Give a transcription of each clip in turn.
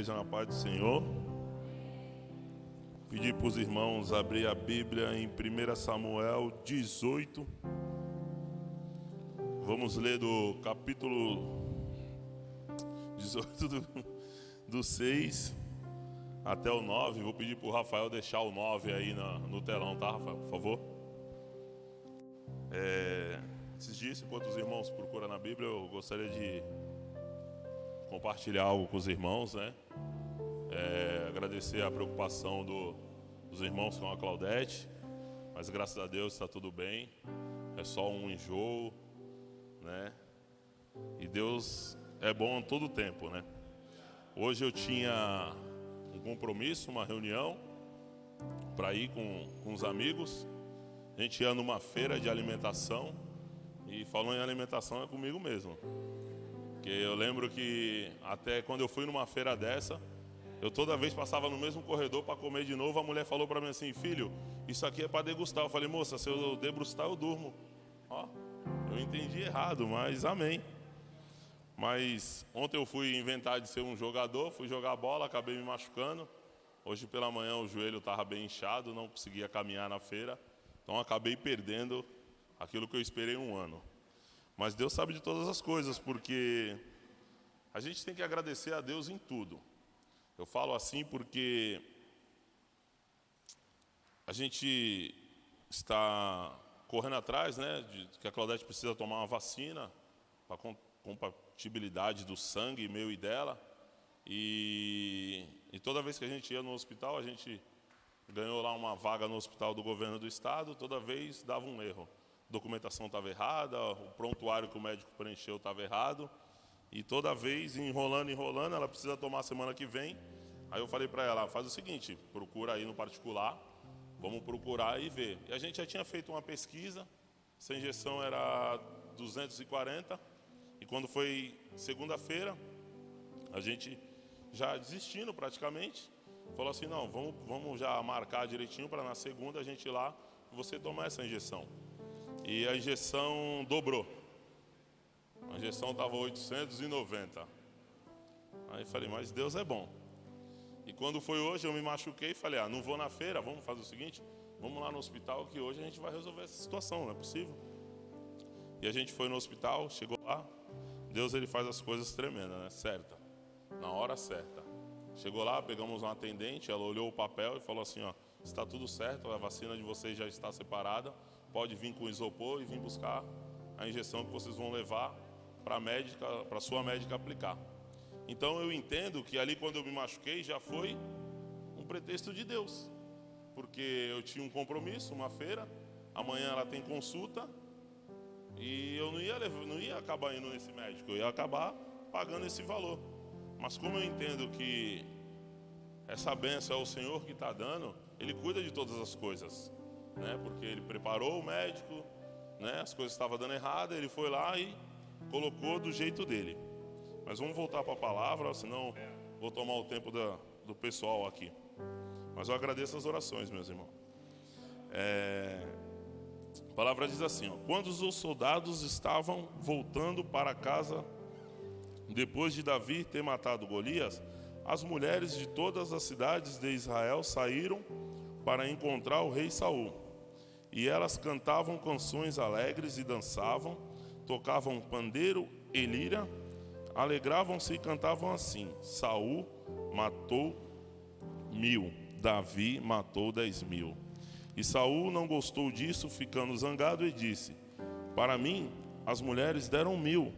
igreja, na paz do Senhor. Pedir para os irmãos abrir a Bíblia em 1 Samuel 18. Vamos ler do capítulo 18 do 6 até o 9. Vou pedir para o Rafael deixar o 9 aí no telão, tá, Rafael, por favor? Esses dias, enquanto os irmãos procuram na Bíblia, eu gostaria de compartilhar algo com os irmãos, né? Agradecer a preocupação dos irmãos com a Claudete, mas graças a Deus está tudo bem. É só um enjoo, né? E Deus é bom todo o tempo, né? Hoje eu tinha um compromisso, uma reunião para ir com os amigos. A gente ia numa feira de alimentação, e falando em alimentação é comigo mesmo. Porque eu lembro que até quando eu fui numa feira dessa, eu toda vez passava no mesmo corredor para comer de novo. A mulher falou para mim assim: filho, isso aqui é para degustar. Eu falei: moça, se eu degustar eu durmo. Ó, eu entendi errado, mas amém. Mas ontem eu fui inventar de ser um jogador, fui jogar bola, acabei me machucando. Hoje pela manhã o joelho estava bem inchado, não conseguia caminhar na feira. Então acabei perdendo aquilo que eu esperei um ano. Mas Deus sabe de todas as coisas, porque a gente tem que agradecer a Deus em tudo. Eu falo assim porque a gente está correndo atrás, né, de que a Claudete precisa tomar uma vacina para compatibilidade do sangue meu e dela. E toda vez que a gente ia no hospital, a gente ganhou lá uma vaga no hospital do governo do estado, toda vez dava um erro. A documentação estava errada, o prontuário que o médico preencheu estava errado. E toda vez, enrolando, ela precisa tomar semana que vem. Aí eu falei para ela: faz o seguinte, procura aí no particular, vamos procurar e ver. E a gente já tinha feito uma pesquisa, essa injeção era 240. E quando foi segunda-feira, a gente já desistindo praticamente, falou assim: não, vamos já marcar direitinho para na segunda a gente ir lá e você tomar essa injeção. E a injeção dobrou. A injeção estava 890. Aí falei: mas Deus é bom. E quando foi hoje, eu me machuquei e falei: não vou na feira, vamos fazer o seguinte, vamos lá no hospital que hoje a gente vai resolver essa situação, não é possível. E a gente foi no hospital, chegou lá, Deus ele faz as coisas tremendas, né? Certa, na hora certa. Chegou lá, pegamos uma atendente, ela olhou o papel e falou assim: está tudo certo, a vacina de vocês já está separada, pode vir com isopor e vir buscar a injeção que vocês vão levar para a sua médica aplicar. Então eu entendo que ali quando eu me machuquei já foi um pretexto de Deus, porque eu tinha um compromisso, uma feira, amanhã ela tem consulta e eu não ia acabar indo nesse médico, eu ia acabar pagando esse valor. Mas como eu entendo que essa bênção é o Senhor que está dando, Ele cuida de todas as coisas, né? Porque Ele preparou o médico, né? As coisas estavam dando errado, Ele foi lá e colocou do jeito dele. Mas vamos voltar para a palavra, senão vou tomar o tempo do pessoal aqui. Mas eu agradeço as orações, meus irmãos. A palavra diz assim: quando os soldados estavam voltando para casa, depois de Davi ter matado Golias, as mulheres de todas as cidades de Israel saíram para encontrar o rei Saul. E elas cantavam canções alegres e dançavam, tocavam pandeiro e lira, alegravam-se e cantavam assim: Saul matou 1000, Davi matou 10.000. E Saul não gostou disso, ficando zangado, e disse: para mim as mulheres deram 1000,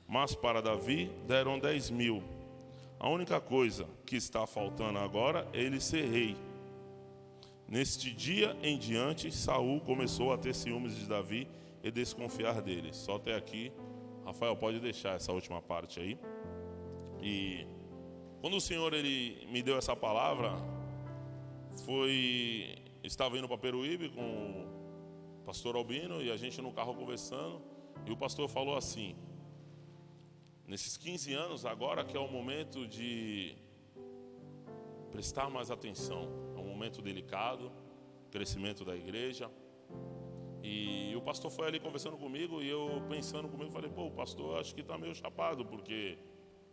mas para Davi deram 10.000. A única coisa que está faltando agora é ele ser rei. Neste dia em diante, Saul começou a ter ciúmes de Davi e desconfiar dele. Só até aqui. Rafael, pode deixar essa última parte aí. E quando o Senhor ele me deu essa palavra, estava indo para Peruíbe com o pastor Albino e a gente no carro conversando, e o pastor falou assim: nesses 15 anos agora que é o momento de prestar mais atenção, é um momento delicado, crescimento da igreja. E o pastor foi ali conversando comigo e eu pensando comigo, falei: pô, o pastor acho que está meio chapado, porque,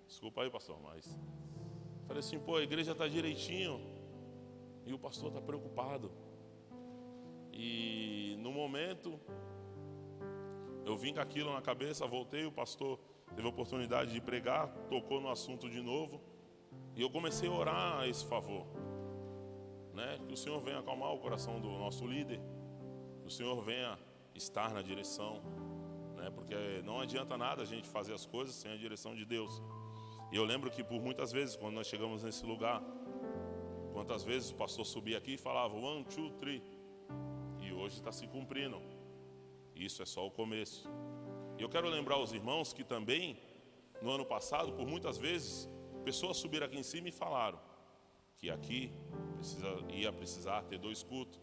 desculpa aí pastor, mas Falei assim, pô, a igreja está direitinho e o pastor está preocupado. E no momento, eu vim com aquilo na cabeça, voltei, o pastor teve a oportunidade de pregar, tocou no assunto de novo. E eu comecei a orar a esse favor, né? Que o Senhor venha acalmar o coração do nosso líder, que o Senhor venha estar na direção, né? Porque não adianta nada a gente fazer as coisas sem a direção de Deus. E eu lembro que por muitas vezes, quando nós chegamos nesse lugar, quantas vezes o pastor subia aqui e falava 1, 2, 3, e hoje está se cumprindo. Isso é só o começo. E eu quero lembrar os irmãos que também, no ano passado, por muitas vezes, pessoas subiram aqui em cima e falaram que aqui ia precisar ter 2 cultos.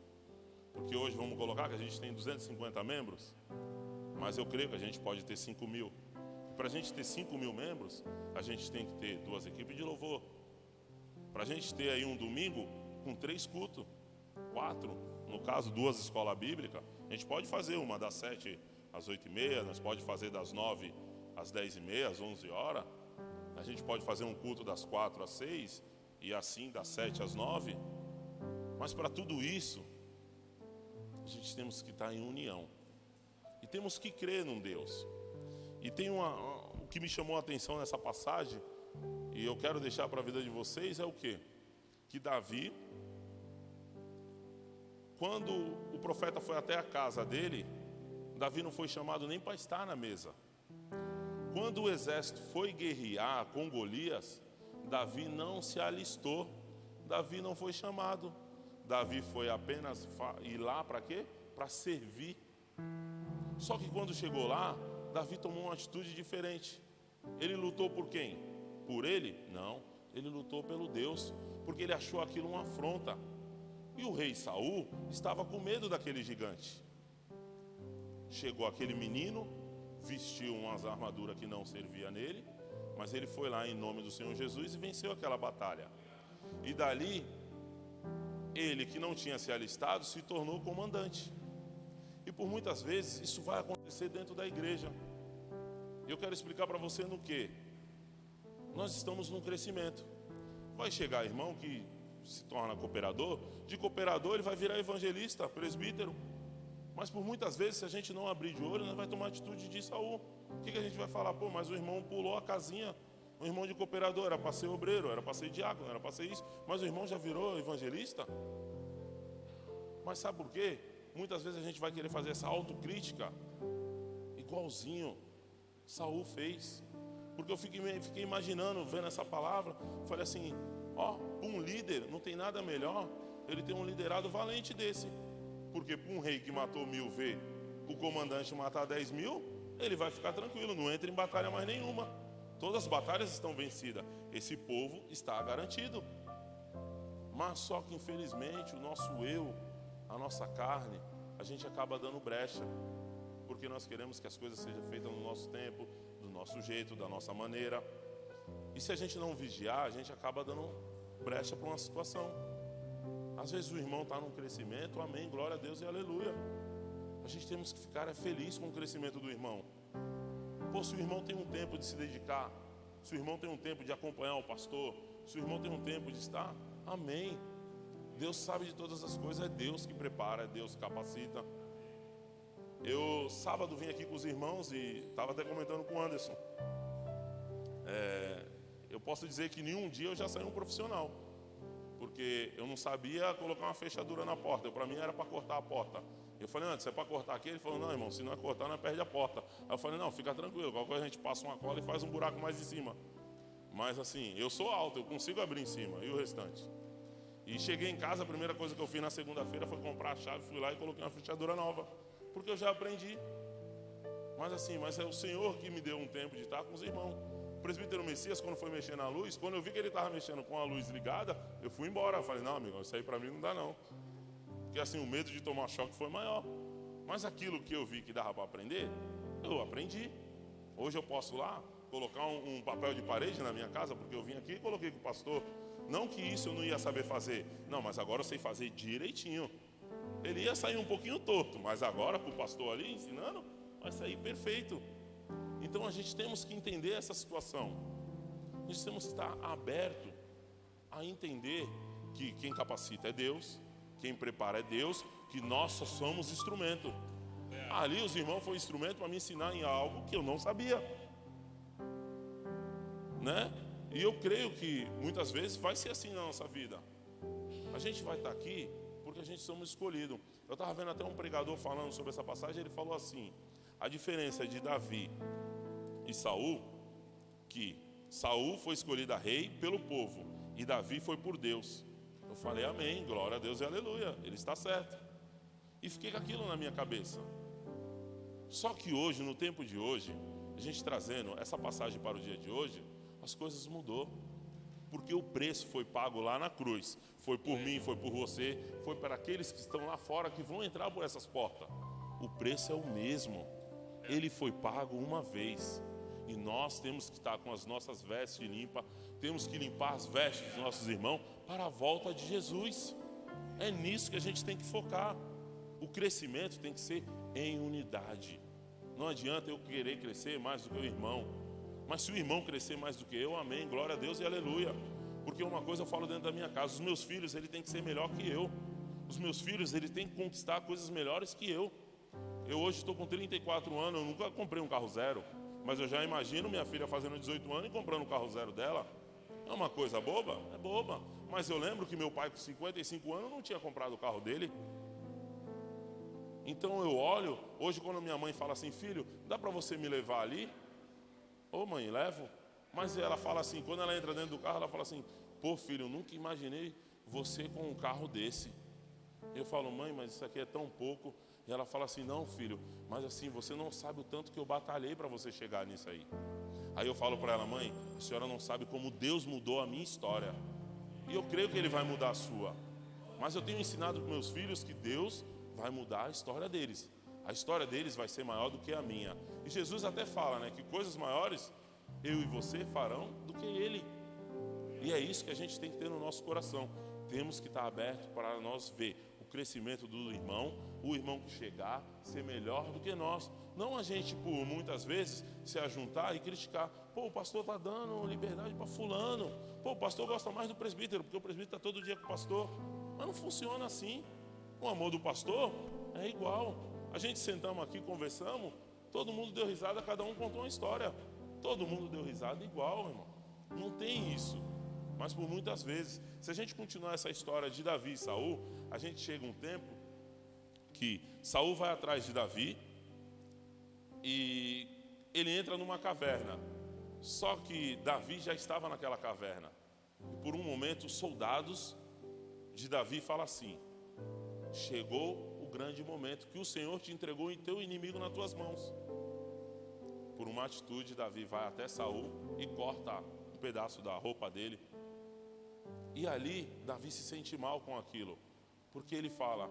Porque hoje vamos colocar que a gente tem 250 membros, mas eu creio que a gente pode ter 5.000. Para a gente ter 5.000 membros, a gente tem que ter 2 equipes de louvor. Para a gente ter aí um domingo com 3 cultos, 4, no caso 2 escolas bíblicas, a gente pode fazer uma das 7 às 8h30, nós pode fazer das 9 às 10h30, às 11 horas. A gente pode fazer um culto das 4 às 6 e assim das 7 às 9. Mas para tudo isso, a gente temos que estar em união. E temos que crer num Deus. E tem o que me chamou a atenção nessa passagem, e eu quero deixar para a vida de vocês, é o quê? Que Davi, quando o profeta foi até a casa dele, Davi não foi chamado nem para estar na mesa. Quando o exército foi guerrear com Golias, Davi não se alistou, Davi não foi chamado. Davi foi apenas ir lá para quê? Para servir. Só que quando chegou lá, Davi tomou uma atitude diferente. Ele lutou por quem? Por ele? Não, ele lutou pelo Deus, porque ele achou aquilo uma afronta. E o rei Saul estava com medo daquele gigante. Chegou aquele menino, vestiu umas armaduras que não servia nele, mas ele foi lá em nome do Senhor Jesus e venceu aquela batalha. E dali, ele que não tinha se alistado se tornou comandante. E por muitas vezes isso vai acontecer dentro da igreja. Eu quero explicar para você no que nós estamos num crescimento. Vai chegar irmão que se torna cooperador, de cooperador ele vai virar evangelista, presbítero. Mas por muitas vezes, se a gente não abrir de olho, nós vai tomar atitude de Saul. O que a gente vai falar? Pô, mas o irmão pulou a casinha. O irmão de cooperador era para ser obreiro, era para ser diácono, era para ser isso. Mas o irmão já virou evangelista. Mas sabe por quê? Muitas vezes a gente vai querer fazer essa autocrítica igualzinho Saul fez. Porque eu fiquei imaginando, vendo essa palavra, falei assim, ó, um líder não tem nada melhor, ele tem um liderado valente desse. Porque para um rei que matou 1000 ver o comandante matar 10.000, ele vai ficar tranquilo, não entra em batalha mais nenhuma. Todas as batalhas estão vencidas. Esse povo está garantido. Mas só que infelizmente o nosso eu, a nossa carne, a gente acaba dando brecha. Porque nós queremos que as coisas sejam feitas no nosso tempo, do nosso jeito, da nossa maneira. E se a gente não vigiar, a gente acaba dando brecha para uma situação. Às vezes o irmão está num crescimento, amém, glória a Deus e aleluia. A gente temos que ficar feliz com o crescimento do irmão. Pô, se o irmão tem um tempo de se dedicar, se o irmão tem um tempo de acompanhar o pastor, se o irmão tem um tempo de estar, amém. Deus sabe de todas as coisas, é Deus que prepara, é Deus que capacita. Eu sábado vim aqui com os irmãos e estava até comentando com o Anderson. Eu posso dizer que nenhum dia eu já saí um profissional. Porque eu não sabia colocar uma fechadura na porta. Para mim era para cortar a porta. Eu falei, antes, é para cortar aqui? Ele falou, não, irmão, se não é cortar, não perde a porta. Aí eu falei, não, fica tranquilo, qualquer coisa a gente passa uma cola e faz um buraco mais em cima. Mas assim, eu sou alto, eu consigo abrir em cima, e o restante? E cheguei em casa, a primeira coisa que eu fiz na segunda-feira foi comprar a chave, fui lá e coloquei uma fechadura nova. Porque eu já aprendi. Mas assim, mas é o Senhor que me deu um tempo de estar com os irmãos. O presbítero Messias, quando foi mexer na luz, quando eu vi que ele estava mexendo com a luz ligada, eu fui embora. Eu falei, não, amigo, isso aí para mim não dá não. Porque assim, o medo de tomar choque foi maior. Mas aquilo que eu vi que dava para aprender, eu aprendi. Hoje eu posso lá colocar um papel de parede na minha casa, porque eu vim aqui e coloquei com o pastor. Não que isso eu não ia saber fazer. Não, mas agora eu sei fazer direitinho. Ele ia sair um pouquinho torto, mas agora com o pastor ali ensinando, vai sair perfeito. Então a gente temos que entender essa situação. Nós temos que estar aberto a entender que quem capacita é Deus, quem prepara é Deus, que nós só somos instrumento. Ali os irmãos foram instrumento para me ensinar em algo que eu não sabia, né? E eu creio que muitas vezes vai ser assim na nossa vida. A gente vai estar aqui porque a gente somos escolhidos. Eu estava vendo até um pregador falando sobre essa passagem. Ele falou assim: a diferença de Davi e Saul, que Saul foi escolhido a rei pelo povo e Davi foi por Deus. Eu falei amém, glória a Deus e aleluia, ele está certo. E fiquei com aquilo na minha cabeça. Só que hoje, no tempo de hoje, a gente trazendo essa passagem para o dia de hoje, as coisas mudou. Porque o preço foi pago lá na cruz. Foi por mim, foi por você, foi para aqueles que estão lá fora, que vão entrar por essas portas. O preço é o mesmo. Ele foi pago uma vez. E nós temos que estar com as nossas vestes limpas. Temos que limpar as vestes dos nossos irmãos para a volta de Jesus. É nisso que a gente tem que focar. O crescimento tem que ser em unidade. Não adianta eu querer crescer mais do que o irmão. Mas se o irmão crescer mais do que eu, amém, glória a Deus e aleluia. Porque uma coisa eu falo dentro da minha casa: os meus filhos, ele tem que ser melhor que eu. Os meus filhos, ele tem que conquistar coisas melhores que eu. Eu hoje estou com 34 anos, eu nunca comprei um carro zero. Mas eu já imagino minha filha fazendo 18 anos e comprando um carro zero dela. É uma coisa boba? É boba. Mas eu lembro que meu pai com 55 anos não tinha comprado o carro dele. Então eu olho, hoje quando minha mãe fala assim: filho, dá para você me levar ali? Ô mãe, levo. Mas ela fala assim, quando ela entra dentro do carro, ela fala assim: pô filho, eu nunca imaginei você com um carro desse. Eu falo: mãe, mas isso aqui é tão pouco. E ela fala assim: não filho, mas assim, você não sabe o tanto que eu batalhei para você chegar nisso aí. Aí eu falo para ela: mãe, a senhora não sabe como Deus mudou a minha história. E eu creio que Ele vai mudar a sua. Mas eu tenho ensinado para meus filhos que Deus vai mudar a história deles. A história deles vai ser maior do que a minha. E Jesus até fala, né, que coisas maiores eu e você farão do que Ele. E é isso que a gente tem que ter no nosso coração. Temos que estar aberto para nós ver o crescimento do irmão, o irmão que chegar, ser melhor do que nós. Não a gente, por muitas vezes, se ajuntar e criticar. Pô, o pastor está dando liberdade para fulano. Pô, o pastor gosta mais do presbítero, porque o presbítero está todo dia com o pastor. Mas não funciona assim. O amor do pastor é igual. A gente sentamos aqui, conversamos, todo mundo deu risada, cada um contou uma história. Todo mundo deu risada igual, irmão. Não tem isso. Mas por muitas vezes, se a gente continuar essa história de Davi e Saul, a gente chega um tempo que Saul vai atrás de Davi e ele entra numa caverna. Só que Davi já estava naquela caverna. E por um momento, os soldados de Davi falam assim: chegou o grande momento que o Senhor te entregou em teu inimigo nas tuas mãos. Por uma atitude, Davi vai até Saul e corta um pedaço da roupa dele. E ali, Davi se sente mal com aquilo, porque ele fala: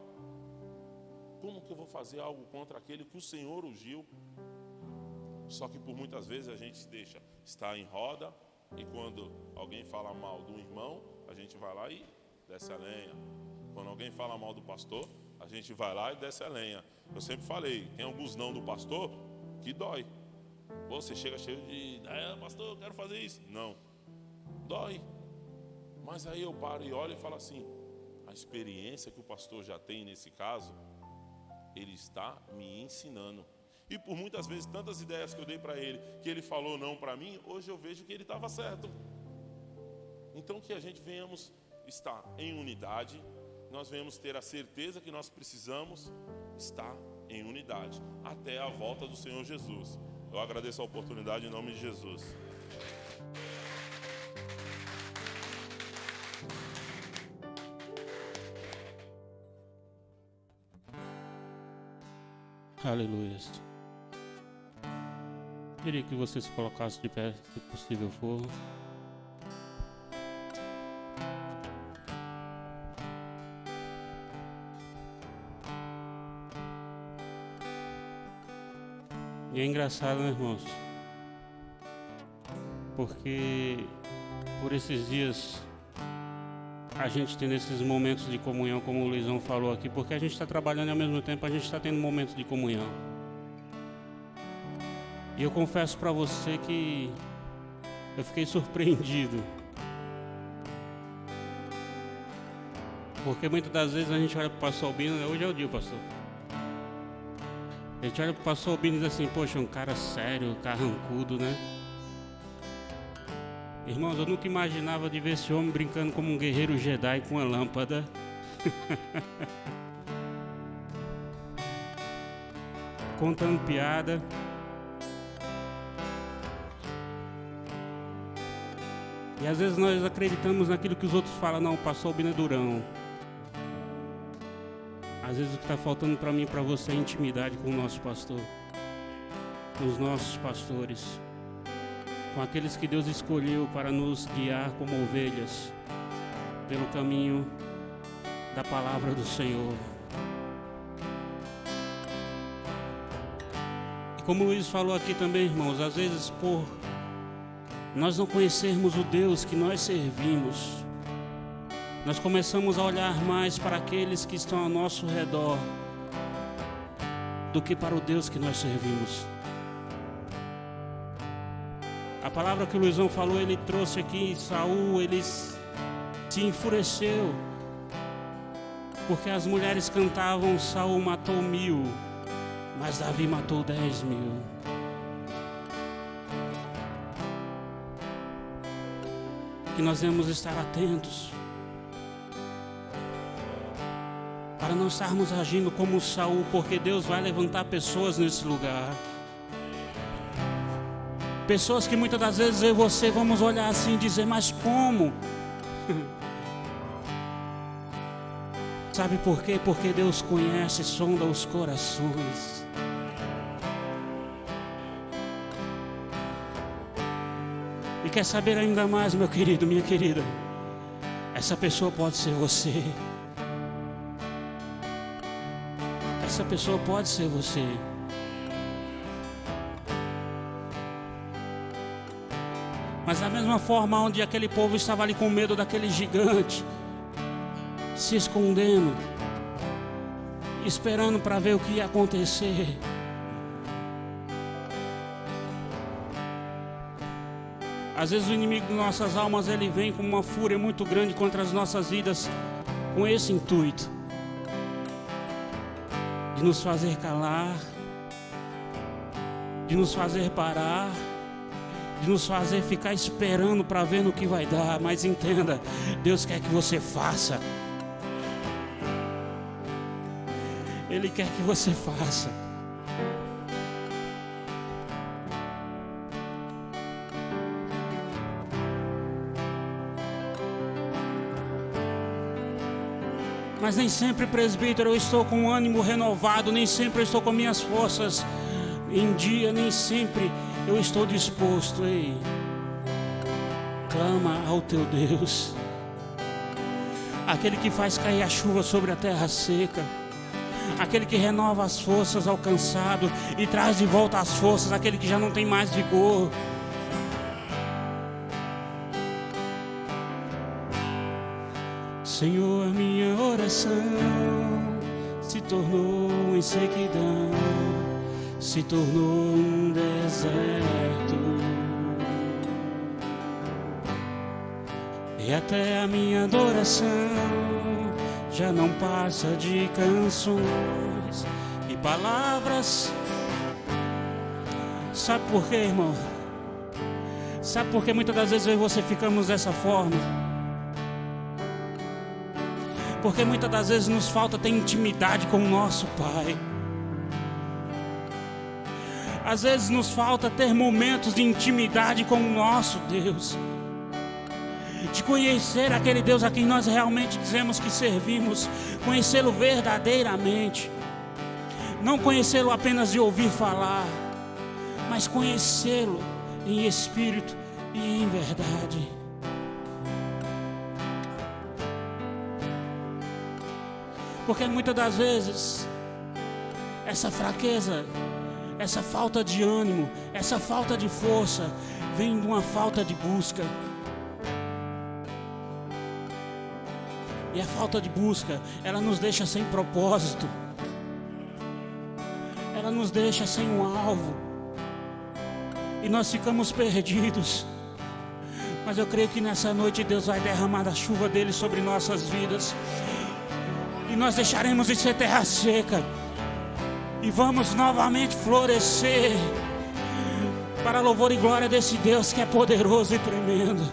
como que eu vou fazer algo contra aquele que o Senhor ungiu? Só que por muitas vezes a gente deixa estar em roda, e quando alguém fala mal do irmão, a gente vai lá e desce a lenha. Quando alguém fala mal do pastor, a gente vai lá e desce a lenha. Eu sempre falei, tem alguns não do pastor que dói. Você chega cheio de: pastor, eu quero fazer isso. Não, dói. Mas aí eu paro e olho e falo assim: a experiência que o pastor já tem nesse caso, ele está me ensinando. E por muitas vezes, tantas ideias que eu dei para ele, que ele falou não para mim, hoje eu vejo que ele estava certo. Então que a gente venhamos estar em unidade, nós venhamos ter a certeza que nós precisamos estar em unidade, até a volta do Senhor Jesus. Eu agradeço a oportunidade em nome de Jesus. Aleluia. Queria que você se colocasse de pé, se possível for. E é engraçado, né, irmãos? Porque por esses dias a gente tem esses momentos de comunhão, como o Luizão falou aqui, porque a gente está trabalhando e ao mesmo tempo a gente está tendo momentos de comunhão. E eu confesso para você que eu fiquei surpreendido Porque muitas das vezes a gente olha para o pastor Albino, hoje é o dia, pastor. A gente olha para o pastor Albino e diz assim, poxa, um cara sério, carrancudo, né? Irmãos, eu nunca imaginava de ver esse homem brincando como um guerreiro Jedi com uma lâmpada. Contando piada. E às vezes nós acreditamos naquilo que os outros falam, não, o pastor Albino é durão. Às vezes o que está faltando para mim e para você é intimidade com o nosso pastor, com os nossos pastores, com aqueles que Deus escolheu para nos guiar como ovelhas pelo caminho da palavra do Senhor. E como o Luiz falou aqui também, irmãos, às vezes por nós não conhecermos o Deus que nós servimos, nós começamos a olhar mais para aqueles que estão ao nosso redor do que para o Deus que nós servimos. A palavra que o Luizão falou, ele trouxe aqui, Saul, ele se enfureceu, porque as mulheres cantavam, Saul matou 1000, mas Davi matou 10.000. Que nós devemos estar atentos, para não estarmos agindo como Saul, porque Deus vai levantar pessoas nesse lugar. Pessoas que muitas das vezes eu e você vamos olhar assim e dizer, mas como? Sabe por quê? Porque Deus conhece, sonda os corações. E quer saber ainda mais, meu querido, minha querida? Essa pessoa pode ser você. Essa pessoa pode ser você. Mas da mesma forma onde aquele povo estava ali com medo daquele gigante, se escondendo, esperando para ver o que ia acontecer. Às vezes o inimigo de nossas almas, ele vem com uma fúria muito grande contra as nossas vidas, com esse intuito de nos fazer calar, de nos fazer parar, de nos fazer ficar esperando para ver no que vai dar. Mas entenda, Deus quer que você faça. Ele quer que você faça. Mas nem sempre, presbítero, eu estou com o ânimo renovado, nem sempre eu estou com minhas forças em dia, nem sempre eu estou disposto. Ei, clama ao teu Deus, aquele que faz cair a chuva sobre a terra seca, aquele que renova as forças ao cansado e traz de volta as forças àquele que já não tem mais vigor. Senhor, a minha oração se tornou em sequidão, se tornou um deserto, e até a minha adoração já não passa de canções e palavras. Sabe por quê, irmão? Sabe por que muitas das vezes eu e você ficamos dessa forma? Porque muitas das vezes nos falta ter intimidade com o nosso Pai. Às vezes nos falta ter momentos de intimidade com o nosso Deus, de conhecer aquele Deus a quem nós realmente dizemos que servimos, conhecê-lo verdadeiramente, não conhecê-lo apenas de ouvir falar, mas conhecê-lo em espírito e em verdade. Porque muitas das vezes essa fraqueza, essa falta de ânimo, essa falta de força vem de uma falta de busca. E a falta de busca, ela nos deixa sem propósito, ela nos deixa sem um alvo, e nós ficamos perdidos. Mas eu creio que nessa noite Deus vai derramar a chuva dele sobre nossas vidas. E nós deixaremos de ser terra seca e vamos novamente florescer para louvor e glória desse Deus que é poderoso e tremendo.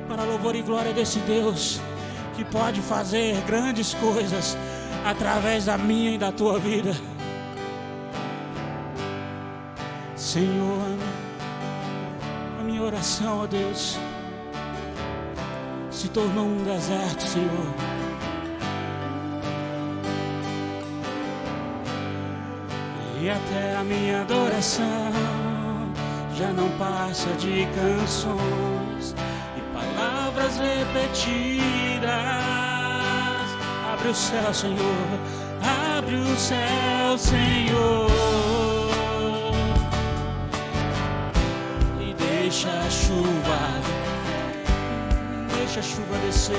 Para louvor e glória desse Deus que pode fazer grandes coisas através da minha e da tua vida. Senhor, a minha oração, ó Deus, se tornou um deserto, Senhor. E até a minha adoração já não passa de canções e palavras repetidas. Abre o céu, Senhor, abre o céu, Senhor, e deixa a chuva descer.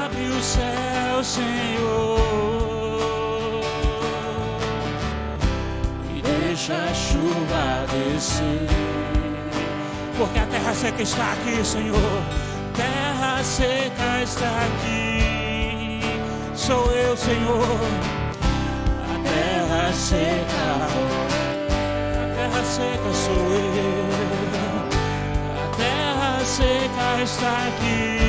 Abre o céu, Senhor, e deixa a chuva descer. Porque a terra seca está aqui, Senhor. Terra seca está aqui. Sou eu, Senhor. A terra seca sou eu. A terra seca está aqui.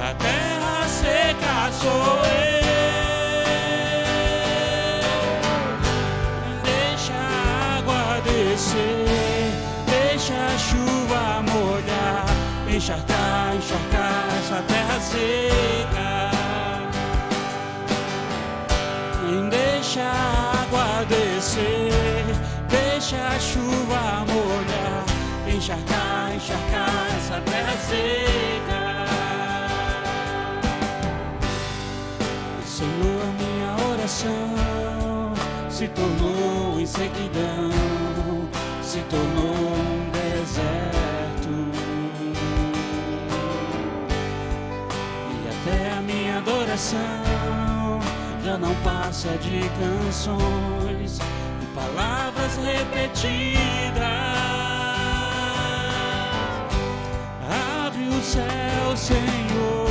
A terra seca sou eu. Deixa a água descer, deixa a chuva molhar, encharcar essa terra seca. Deixa a água descer, deixa a chuva molhar, encharcar essa terra seca. Senhor, a minha oração se tornou em sequidão, se tornou um deserto. E até a minha adoração já não passa de canções e palavras repetidas. Abre o céu, Senhor,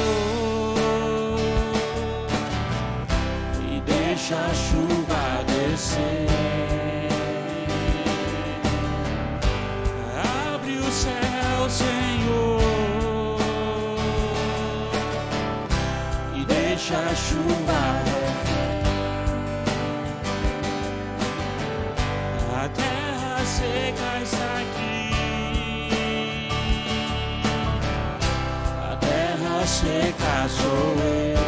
e deixa a chuva descer. Abre o céu, Senhor, e deixa a chuva. A terra seca está aqui. A terra seca sou eu.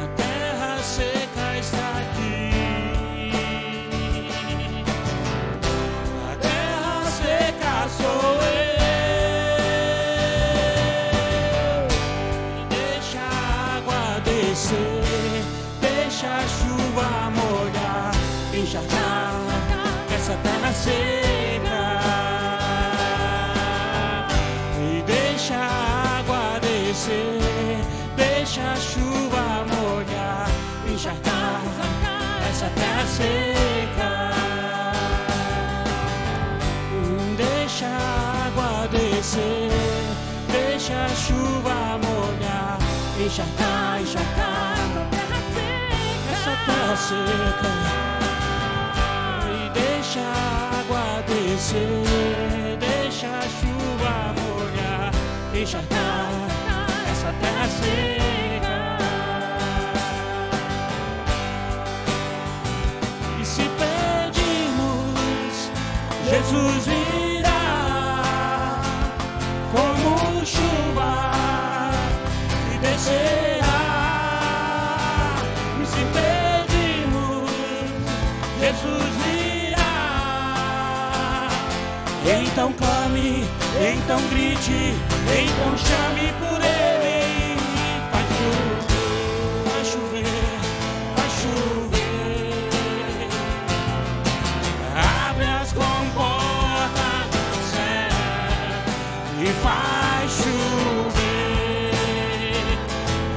A terra seca está aqui. A terra seca sou eu. E deixa a água descer, deixa a chuva molhar, encharcar essa terra seca. E deixa a água descer, deixa a chuva molhar, encharcar essa terra seca. Deixa a água descer, deixa a chuva molhar, encharcar essa terra seca. E deixa a água descer, deixa a chuva molhar, encharcar essa terra seca. E se pedirmos, Jesus virá como chuva e descerá. E se pedirmos, Jesus virá. Então clame, então grite, então chame por Ele. Vai chover, vai chover. Abre as comportas do céu e vai chover,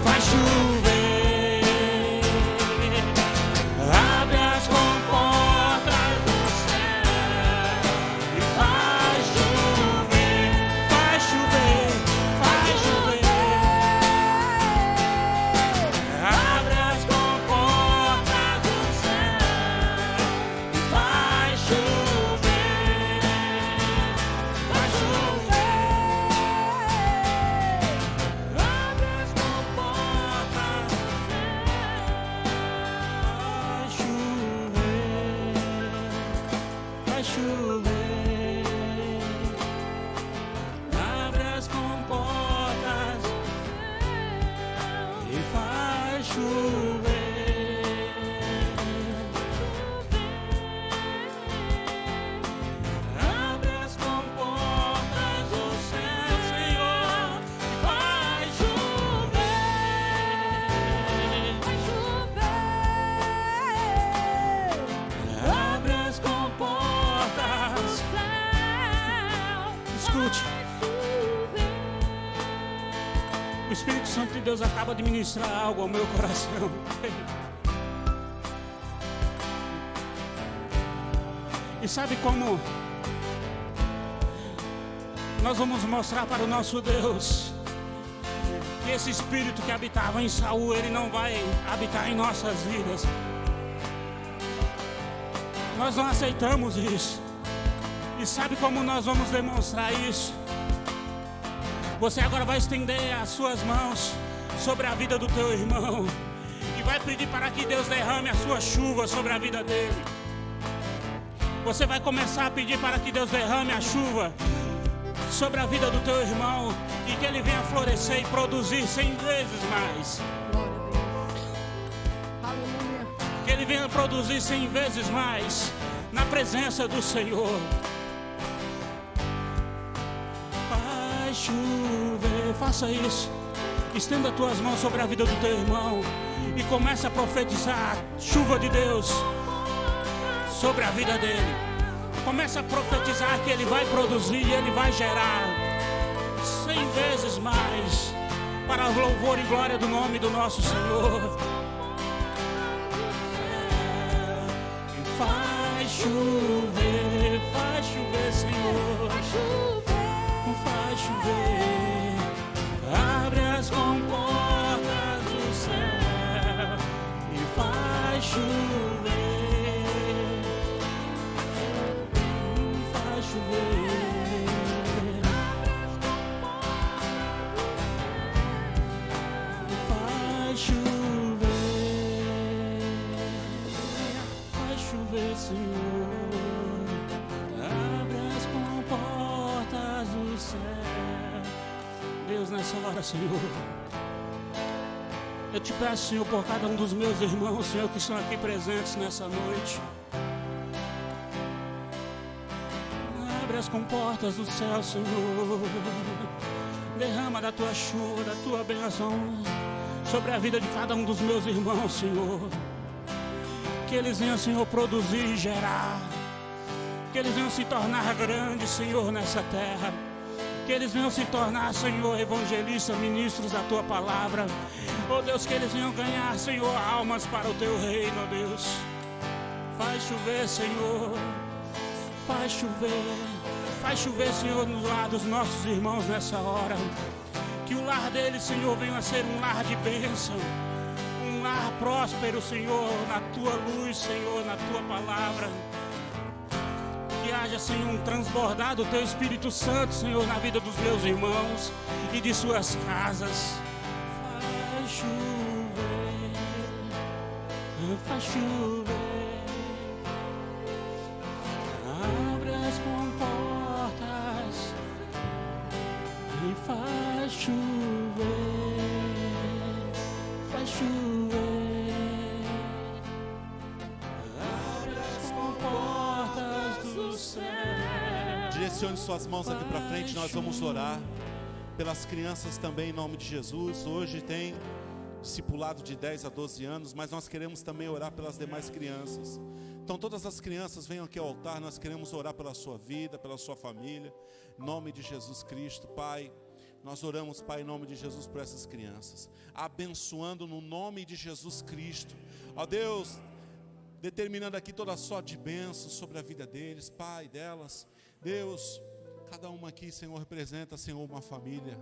vai chover. Abre as comportas do céu faz chover. Abre as comportas e faz chover. O Espírito Santo de Deus acaba de ministrar algo ao meu coração. E sabe como nós vamos mostrar para o nosso Deus que esse Espírito que habitava em Saul, ele não vai habitar em nossas vidas? Nós não aceitamos isso. E sabe como nós vamos demonstrar isso? Você agora vai estender as suas mãos sobre a vida do teu irmão e vai pedir para que Deus derrame a sua chuva sobre a vida dele. Você vai começar a pedir para que Deus derrame a chuva sobre a vida do teu irmão e que ele venha florescer e produzir 100 vezes mais. Que ele venha produzir 100 vezes mais na presença do Senhor. Chover, faça isso. Estenda as tuas mãos sobre a vida do teu irmão e comece a profetizar a chuva de Deus sobre a vida dele. Comece a profetizar que ele vai produzir e ele vai gerar 100 vezes mais para o louvor e glória do nome do nosso Senhor. Faz chover, Senhor. Faz chover, abre as comportas do céu e faz chover, faz chover, faz chover, Senhor. Deus, nessa hora, Senhor, eu te peço, Senhor, por cada um dos meus irmãos, Senhor, que estão aqui presentes nessa noite. Abre as comportas do céu, Senhor. Derrama da tua chuva, da tua bênção sobre a vida de cada um dos meus irmãos, Senhor. Que eles venham, Senhor, produzir e gerar. Que eles venham se tornar grandes, Senhor, nessa terra. Que eles venham se tornar, Senhor, evangelistas, ministros da Tua Palavra. Oh Deus, que eles venham ganhar, Senhor, almas para o Teu reino, oh Deus. Faz chover, Senhor. Faz chover, Senhor, no lar dos nossos irmãos nessa hora. Que o lar deles, Senhor, venha a ser um lar de bênção. Um lar próspero, Senhor, na Tua luz, Senhor, na Tua Palavra. Que haja, Senhor, um transbordar do Teu Espírito Santo, Senhor, na vida dos meus irmãos e de suas casas. Faz chover, faz chover. Abre as comportas e faz chover, faz chover. Direcione suas mãos aqui para frente, nós vamos orar pelas crianças também em nome de Jesus. Hoje tem discipulado de 10 a 12 anos, mas nós queremos também orar pelas demais crianças. Então todas as crianças venham aqui ao altar, nós queremos orar pela sua vida, pela sua família, em nome de Jesus Cristo. Pai, nós oramos, Pai, em nome de Jesus por essas crianças, abençoando no nome de Jesus Cristo, ó Deus, determinando aqui toda sorte de bênçãos sobre a vida deles, Pai, delas. Deus, cada uma aqui, Senhor, representa, Senhor, uma família,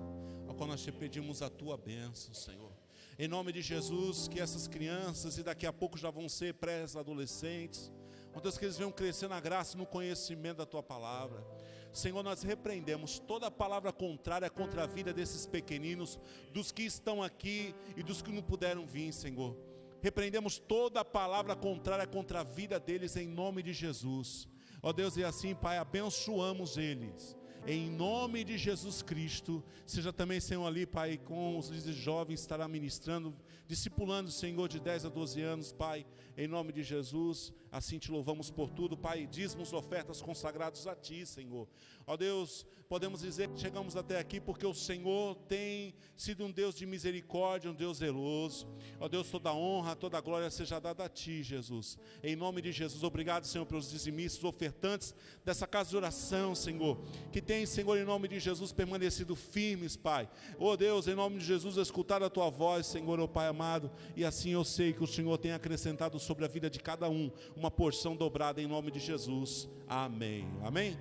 a qual nós te pedimos a tua bênção, Senhor. Em nome de Jesus, que essas crianças, e daqui a pouco já vão ser pré-adolescentes, ó Deus, que eles venham crescer na graça e no conhecimento da tua palavra. Senhor, nós repreendemos toda palavra contrária contra a vida desses pequeninos, dos que estão aqui e dos que não puderam vir, Senhor. Repreendemos toda palavra contrária contra a vida deles em nome de Jesus. Ó Deus, e assim, Pai, abençoamos eles. Em nome de Jesus Cristo, seja também, Senhor, ali, Pai, com os líderes jovens, estará ministrando, discipulando, Senhor, de 10 a 12 anos, Pai, em nome de Jesus, assim te louvamos por tudo, Pai, dízimos, ofertas consagrados a Ti, Senhor. Ó Deus, podemos dizer que chegamos até aqui porque o Senhor tem sido um Deus de misericórdia, um Deus zeloso. Ó Deus, toda honra, toda glória seja dada a Ti, Jesus. Em nome de Jesus, obrigado, Senhor, pelos dizimistas, ofertantes dessa casa de oração, Senhor, que tem, Senhor, em nome de Jesus, permanecido firmes, Pai. Ó Deus, em nome de Jesus, escutar a Tua voz, Senhor, ó Pai amado, e assim eu sei que o Senhor tem acrescentado sobre a vida de cada um uma porção dobrada em nome de Jesus. Amém. Amém?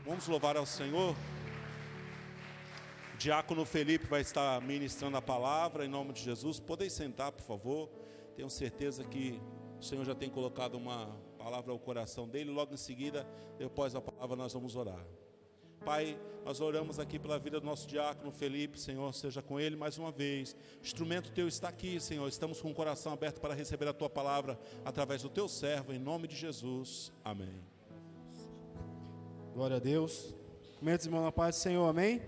Vamos louvar ao Senhor. O diácono Felipe vai estar ministrando a palavra em nome de Jesus. Podem sentar, por favor. Tenho certeza que o Senhor já tem colocado uma palavra ao coração dele. Logo em seguida, depois da palavra, nós vamos orar. Pai, nós oramos aqui pela vida do nosso diácono Felipe, Senhor, seja com ele mais uma vez. O instrumento Teu está aqui, Senhor, estamos com o coração aberto para receber a Tua palavra através do Teu servo, em nome de Jesus, amém. Glória a Deus. Cumprimentos, irmão, na paz do Senhor, amém?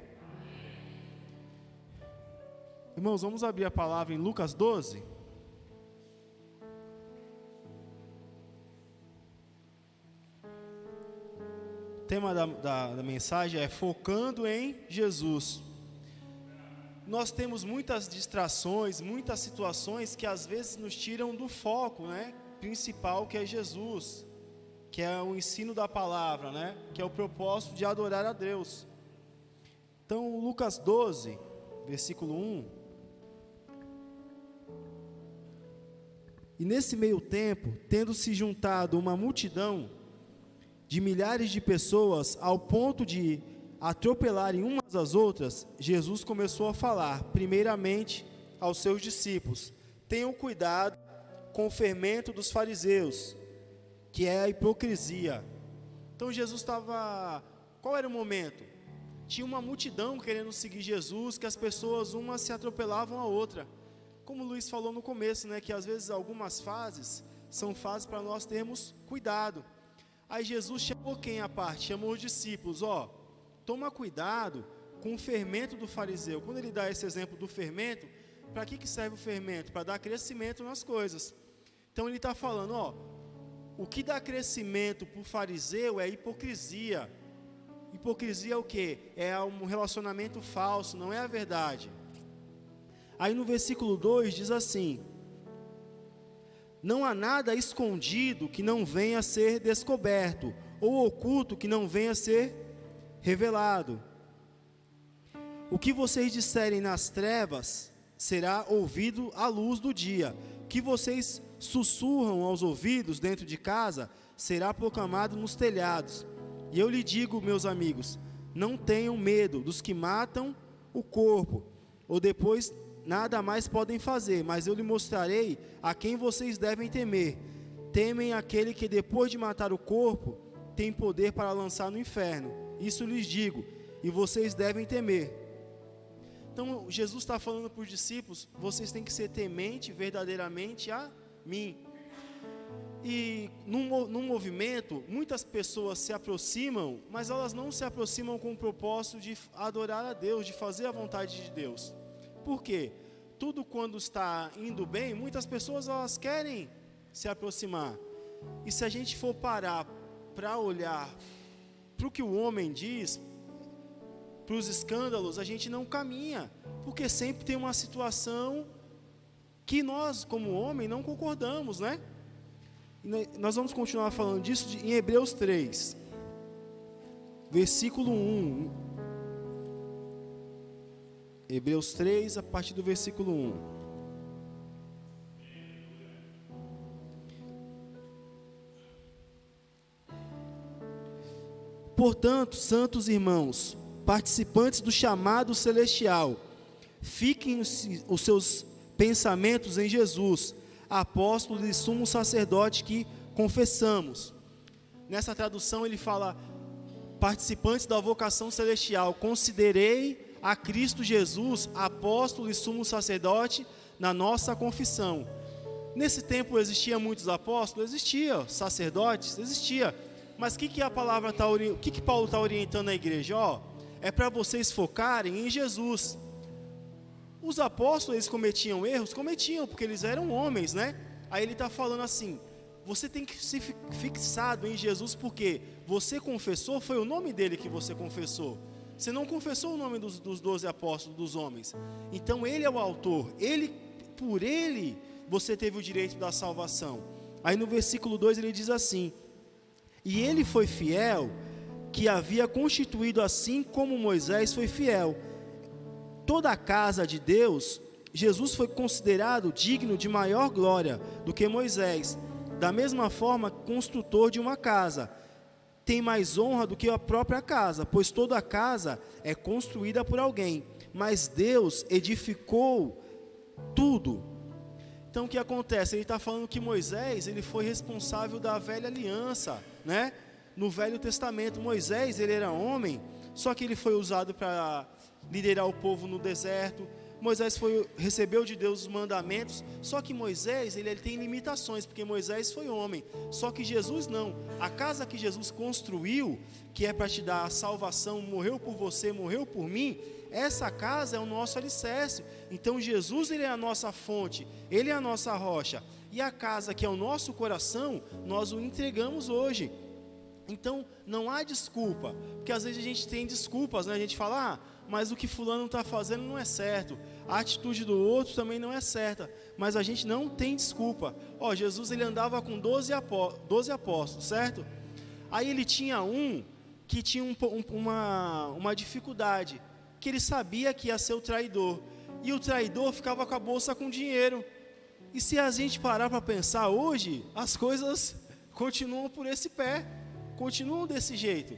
Irmãos, vamos abrir a palavra em Lucas 12. O tema da mensagem é focando em Jesus. Nós temos muitas distrações, muitas situações que às vezes nos tiram do foco, né, principal, que é Jesus, que é o ensino da palavra, né, que é o propósito de adorar a Deus. Então, Lucas 12, versículo 1. E nesse meio tempo, tendo se juntado uma multidão de milhares de pessoas, ao ponto de atropelarem umas às outras, Jesus começou a falar, primeiramente, aos seus discípulos: tenham cuidado com o fermento dos fariseus, que é a hipocrisia. Então Jesus estava... Qual era o momento? Tinha uma multidão querendo seguir Jesus, que as pessoas umas se atropelavam a outra. Como o Luiz falou no começo, né, que às vezes algumas fases são fases para nós termos cuidado. Aí Jesus chamou quem à parte? Chamou os discípulos. Toma cuidado com o fermento do fariseu. Quando ele dá esse exemplo do fermento, para que serve o fermento? Para dar crescimento nas coisas. Então ele está falando, o que dá crescimento para o fariseu é hipocrisia. Hipocrisia é o quê? É um relacionamento falso, não é a verdade. Aí no versículo 2 diz assim: não há nada escondido que não venha a ser descoberto, ou oculto que não venha a ser revelado. O que vocês disserem nas trevas será ouvido à luz do dia. O que vocês sussurram aos ouvidos dentro de casa será proclamado nos telhados. E eu lhe digo, meus amigos, não tenham medo dos que matam o corpo, ou depois nada mais podem fazer, mas eu lhe mostrarei a quem vocês devem temer. Temem aquele que depois de matar o corpo, tem poder para lançar no inferno. Isso lhes digo, e vocês devem temer. Então Jesus está falando para os discípulos: vocês têm que ser temente verdadeiramente a mim. E num movimento, muitas pessoas se aproximam, mas elas não se aproximam com o propósito de adorar a Deus, de fazer a vontade de Deus. Por quê? Tudo quando está indo bem, muitas pessoas elas querem se aproximar. E se a gente for parar para olhar para o que o homem diz, para os escândalos, a gente não caminha, porque sempre tem uma situação que nós, como homem, não concordamos, né? E nós vamos continuar falando disso em Hebreus 3, versículo 1. Hebreus 3, a partir do versículo 1. Portanto, santos irmãos, participantes do chamado celestial, fiquem os seus pensamentos em Jesus, apóstolo e sumo sacerdote que confessamos. Nessa tradução ele fala: participantes da vocação celestial, considerei a Cristo Jesus, apóstolo e sumo sacerdote, na nossa confissão. Nesse tempo existiam muitos apóstolos? Existia. Sacerdotes? Existia. Mas o que a palavra o que Paulo está orientando a igreja? Ó, é para vocês focarem em Jesus. Os apóstolos, eles cometiam erros? Cometiam, porque eles eram homens, né? Aí ele está falando assim, você tem que ser fixado em Jesus, porque você confessou, foi o nome dele que você confessou. Você não confessou o nome dos 12 apóstolos, dos homens. Então ele é o autor, por ele, você teve o direito da salvação. Aí no versículo 2 ele diz assim, e ele foi fiel, que havia constituído assim como Moisés foi fiel. Toda a casa de Deus, Jesus foi considerado digno de maior glória do que Moisés. Da mesma forma, construtor de uma casa tem mais honra do que a própria casa, pois toda a casa é construída por alguém, mas Deus edificou tudo. Então o que acontece? Ele está falando que Moisés, ele foi responsável da velha aliança, né? No Velho Testamento, Moisés, ele era homem, só que ele foi usado para liderar o povo no deserto. Moisés recebeu de Deus os mandamentos, só que Moisés, ele tem limitações, porque Moisés foi homem, só que Jesus não. A casa que Jesus construiu, que é para te dar a salvação, morreu por você, morreu por mim, essa casa é o nosso alicerce. Então Jesus, ele é a nossa fonte, ele é a nossa rocha, e a casa que é o nosso coração, nós o entregamos hoje. Então não há desculpa, porque às vezes a gente tem desculpas, né? A gente fala, mas o que fulano está fazendo não é certo, a atitude do outro também não é certa, mas a gente não tem desculpa. Jesus, ele andava com 12 apóstolos, certo? Aí ele tinha um que tinha uma dificuldade, que ele sabia que ia ser o traidor, e o traidor ficava com a bolsa com dinheiro. E se a gente parar para pensar hoje, as coisas continuam por esse pé, continuam desse jeito.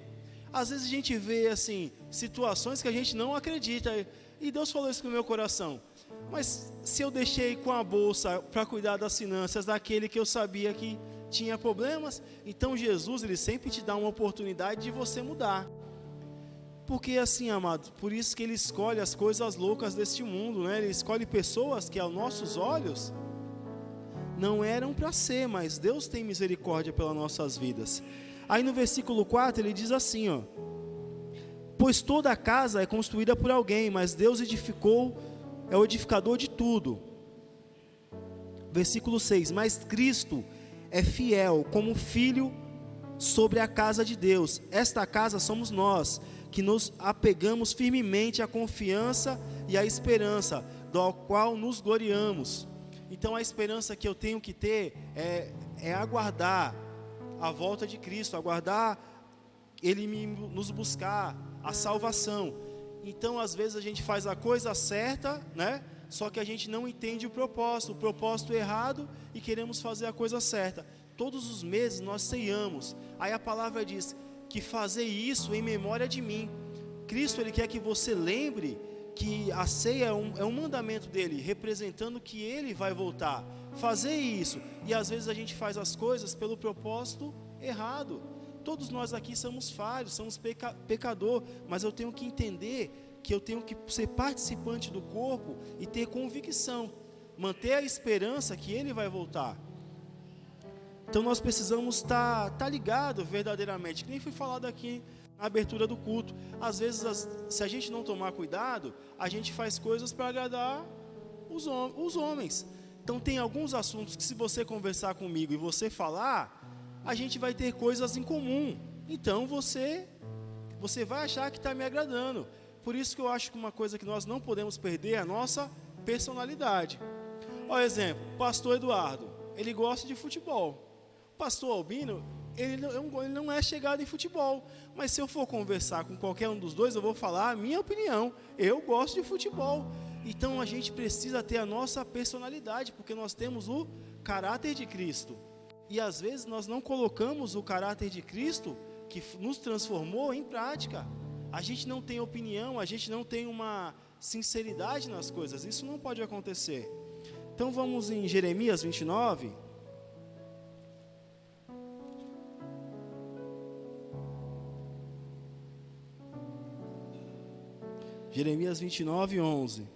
Às vezes a gente vê assim, situações que a gente não acredita, e Deus falou isso no meu coração, mas se eu deixei com a bolsa para cuidar das finanças daquele que eu sabia que tinha problemas, então Jesus, ele sempre te dá uma oportunidade de você mudar. Porque assim, amado, por isso que ele escolhe as coisas loucas deste mundo, né? Ele escolhe pessoas que aos nossos olhos não eram para ser, mas Deus tem misericórdia pelas nossas vidas. Aí no versículo 4 ele diz assim, pois toda a casa é construída por alguém, mas Deus é o edificador de tudo. Versículo 6, mas Cristo é fiel como filho sobre a casa de Deus. Esta casa somos nós, que nos apegamos firmemente à confiança e à esperança, do qual nos gloriamos. Então a esperança que eu tenho que ter é aguardar a volta de Cristo, aguardar Ele nos buscar, a salvação. Então às vezes a gente faz a coisa certa, né? Só que a gente não entende o propósito errado, e queremos fazer a coisa certa. Todos os meses nós ceiamos, aí a palavra diz que fazer isso em memória de mim. Cristo, ele quer que você lembre que a ceia é um mandamento dele, representando que ele vai voltar. Fazer isso, e às vezes a gente faz as coisas pelo propósito errado. Todos nós aqui somos falhos, somos pecador, mas eu tenho que entender que eu tenho que ser participante do corpo e ter convicção, manter a esperança que ele vai voltar. Então nós precisamos estar ligado verdadeiramente, que nem foi falado aqui na abertura do culto. Às vezes, se a gente não tomar cuidado, a gente faz coisas para agradar os homens. Então tem alguns assuntos que, se você conversar comigo e você falar, a gente vai ter coisas em comum. Então você vai achar que está me agradando. Por isso que eu acho que uma coisa que nós não podemos perder é a nossa personalidade. Olha, exemplo, o pastor Eduardo, ele gosta de futebol. O pastor Albino, ele não é chegado em futebol. Mas se eu for conversar com qualquer um dos dois, eu vou falar a minha opinião. Eu gosto de futebol. Então a gente precisa ter a nossa personalidade, porque nós temos o caráter de Cristo. E às vezes nós não colocamos o caráter de Cristo, que nos transformou, em prática. A gente não tem opinião, a gente não tem uma sinceridade nas coisas. Isso não pode acontecer. Então vamos em Jeremias 29. Jeremias 29, 11.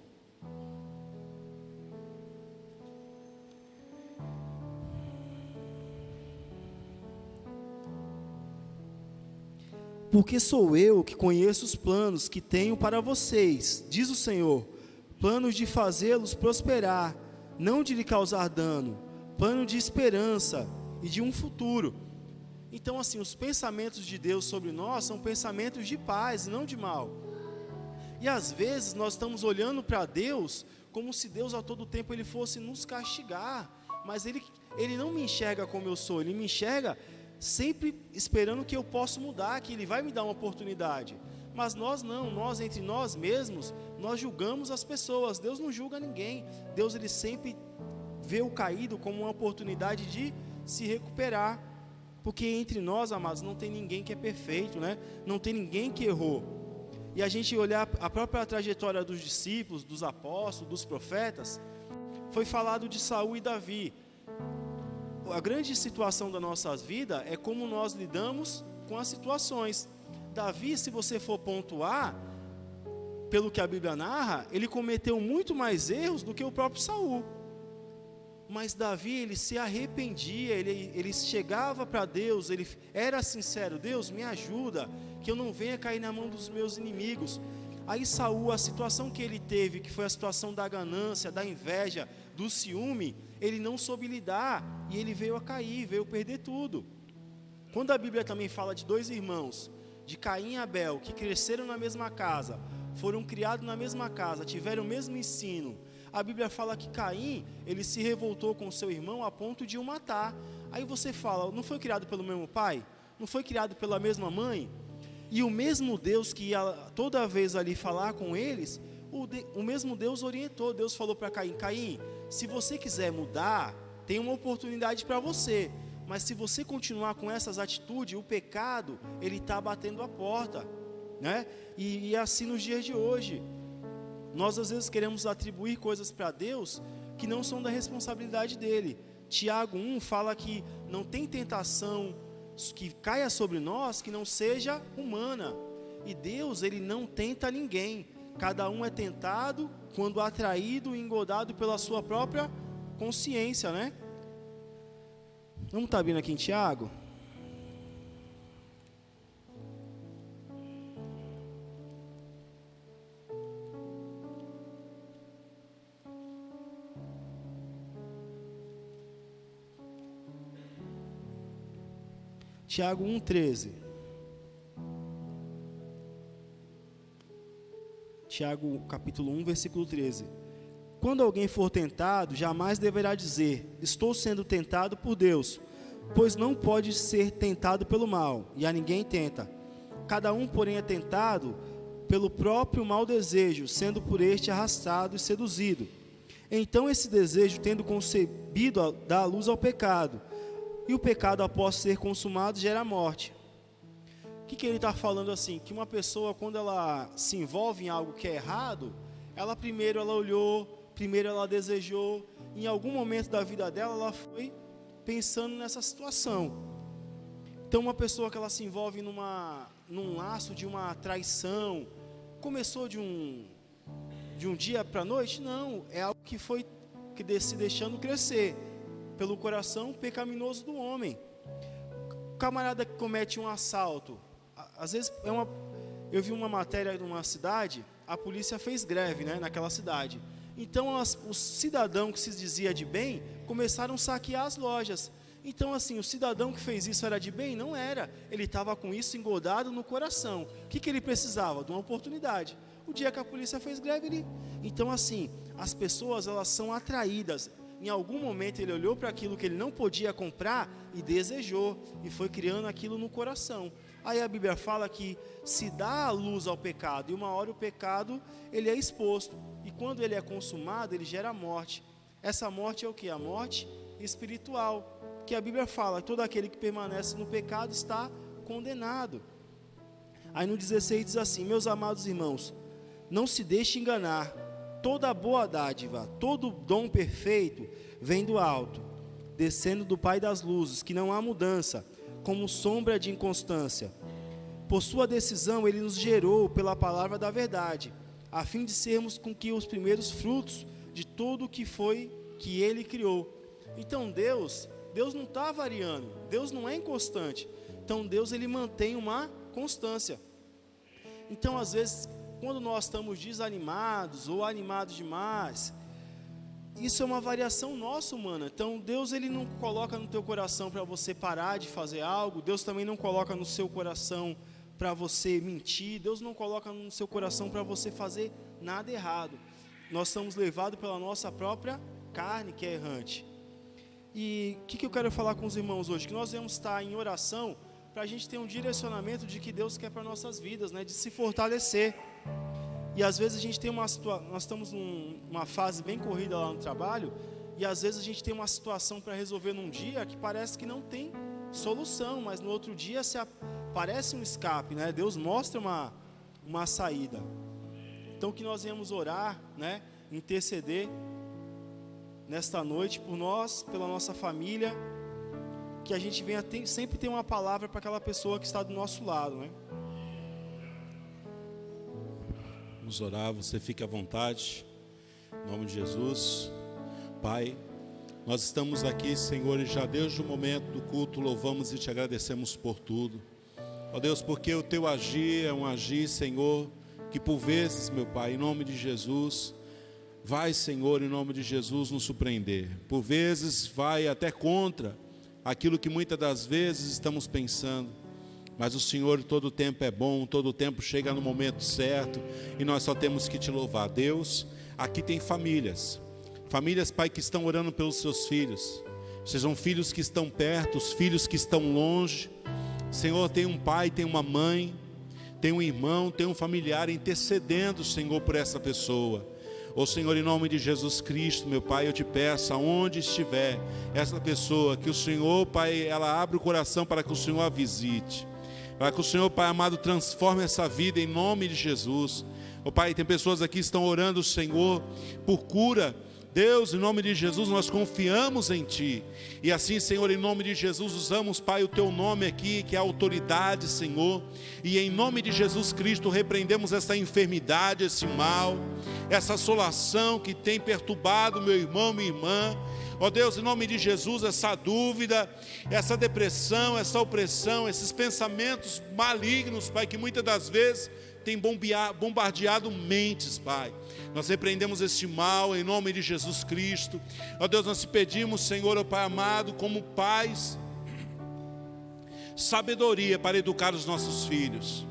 Porque sou eu que conheço os planos que tenho para vocês, diz o Senhor, planos de fazê-los prosperar, não de lhe causar dano, plano de esperança e de um futuro. Então, assim, os pensamentos de Deus sobre nós são pensamentos de paz e não de mal. E às vezes nós estamos olhando para Deus como se Deus a todo tempo ele fosse nos castigar, mas ele não me enxerga como eu sou, ele me enxerga sempre esperando que eu possa mudar, que ele vai me dar uma oportunidade. Mas nós não, nós entre nós mesmos, nós julgamos as pessoas. Deus não julga ninguém. Deus ele sempre vê o caído como uma oportunidade de se recuperar, porque entre nós, amados, não tem ninguém que é perfeito, né? Não tem ninguém que errou. E a gente olhar a própria trajetória dos discípulos, dos apóstolos, dos profetas, foi falado de Saul e Davi. A grande situação da nossa vida é como nós lidamos com as situações. Davi, se você for pontuar, pelo que a Bíblia narra, ele cometeu muito mais erros do que o próprio Saul. Mas Davi, ele se arrependia, ele chegava para Deus, ele era sincero: Deus, me ajuda, que eu não venha cair na mão dos meus inimigos. Aí Saul, a situação que ele teve, que foi a situação da ganância, da inveja, do ciúme, ele não soube lidar, e ele veio a cair, veio perder tudo. Quando a Bíblia também fala de dois irmãos, de Caim e Abel, que cresceram na mesma casa, foram criados na mesma casa, tiveram o mesmo ensino, a Bíblia fala que Caim, ele se revoltou com seu irmão a ponto de o matar. Aí você fala, não foi criado pelo mesmo pai? Não foi criado pela mesma mãe? E o mesmo Deus que ia toda vez ali falar com eles, o mesmo Deus orientou. Deus falou para Caim: Caim, se você quiser mudar, tem uma oportunidade para você. Mas se você continuar com essas atitudes, o pecado, ele está batendo a porta, né? E assim nos dias de hoje. Nós às vezes queremos atribuir coisas para Deus que não são da responsabilidade dele. Tiago 1 fala que não tem tentação que caia sobre nós que não seja humana. E Deus, ele não tenta ninguém. Cada um é tentado quando atraído e engodado pela sua própria consciência, né? Vamos estar abrindo aqui em Tiago? Tiago 1,13. Tiago capítulo 1, versículo 13. Quando alguém for tentado, jamais deverá dizer: estou sendo tentado por Deus, pois não pode ser tentado pelo mal, e a ninguém tenta. Cada um, porém, é tentado pelo próprio mau desejo, sendo por este arrastado e seduzido. Então esse desejo, tendo concebido, dá luz ao pecado. E o pecado, após ser consumado, gera morte. O que ele está falando assim? Que uma pessoa, quando ela se envolve em algo que é errado, primeiro ela olhou, primeiro ela desejou, em algum momento da vida dela, ela foi pensando nessa situação. Então uma pessoa que ela se envolve num laço de uma traição, começou de um dia para a noite? Não, é algo que foi se deixando crescer pelo coração pecaminoso do homem. O camarada que comete um assalto, às vezes eu vi uma matéria numa cidade, a polícia fez greve, né, naquela cidade. Então os cidadãos que se dizia de bem começaram a saquear as lojas. Então assim, o cidadão que fez isso era de bem? Não era. Ele estava com isso engodado no coração. O que ele precisava? De uma oportunidade. O dia que a polícia fez greve, Então assim, as pessoas, elas são atraídas. Em algum momento ele olhou para aquilo que ele não podia comprar e desejou, e foi criando aquilo no coração. Aí a Bíblia fala que se dá a luz ao pecado, e uma hora o pecado ele é exposto, e quando ele é consumado, ele gera morte. Essa morte é o que? A morte espiritual, que a Bíblia fala: todo aquele que permanece no pecado está condenado. Aí no 16 diz assim: meus amados irmãos, não se deixe enganar. Toda boa dádiva, todo dom perfeito vem do alto, descendo do Pai das luzes, que não há mudança, como sombra de inconstância. Por sua decisão, ele nos gerou pela palavra da verdade, a fim de sermos com que os primeiros frutos de tudo que ele criou. Então Deus não está variando, Deus não é inconstante. Então Deus, ele mantém uma constância. Então, às vezes, quando nós estamos desanimados ou animados demais, isso é uma variação nossa humana. Então, Deus ele não coloca no teu coração para você parar de fazer algo. Deus também não coloca no seu coração para você mentir. Deus não coloca no seu coração para você fazer nada errado. Nós somos levados pela nossa própria carne que é errante. E o que eu quero falar com os irmãos hoje? Que nós devemos estar em oração para a gente ter um direcionamento de que Deus quer para nossas vidas, né? De se fortalecer. E às vezes a gente tem nós estamos numa fase bem corrida lá no trabalho, e às vezes a gente tem uma situação para resolver num dia que parece que não tem solução, mas no outro dia parece um escape, né? Deus mostra uma saída. Então que nós viemos orar, né? Interceder nesta noite por nós, pela nossa família, que a gente venha sempre ter uma palavra para aquela pessoa que está do nosso lado, né? Vamos orar, você fique à vontade, em nome de Jesus. Pai, nós estamos aqui, Senhor, e já desde o momento do culto louvamos e te agradecemos por tudo. Ó Deus, porque o teu agir é um agir, Senhor, que por vezes, meu Pai, em nome de Jesus, vai, Senhor, em nome de Jesus, nos surpreender. Por vezes vai até contra aquilo que muitas das vezes estamos pensando. Mas o Senhor todo o tempo é bom, todo o tempo chega no momento certo, e nós só temos que te louvar. Deus, aqui tem famílias, Pai, que estão orando pelos seus filhos, sejam filhos que estão perto, os filhos que estão longe. Senhor, tem um pai, tem uma mãe, tem um irmão, tem um familiar intercedendo, Senhor, por essa pessoa. Ó Senhor, em nome de Jesus Cristo, meu Pai, eu te peço, aonde estiver essa pessoa, que o Senhor, Pai, ela abra o coração para que o Senhor a visite. Para que o Senhor, Pai amado, transforme essa vida em nome de Jesus. Ó Pai, tem pessoas aqui que estão orando, Senhor, por cura. Deus, em nome de Jesus, nós confiamos em Ti. E assim, Senhor, em nome de Jesus, usamos, Pai, o Teu nome aqui, que é a autoridade, Senhor. E em nome de Jesus Cristo, repreendemos essa enfermidade, esse mal, essa assolação que tem perturbado meu irmão, minha irmã. Ó Deus, em nome de Jesus, essa dúvida, essa depressão, essa opressão, esses pensamentos malignos, Pai, que muitas das vezes tem bombardeado mentes, Pai. Nós repreendemos este mal em nome de Jesus Cristo. Ó Deus, nós te pedimos, Senhor, ó Pai amado, como pais, sabedoria para educar os nossos filhos.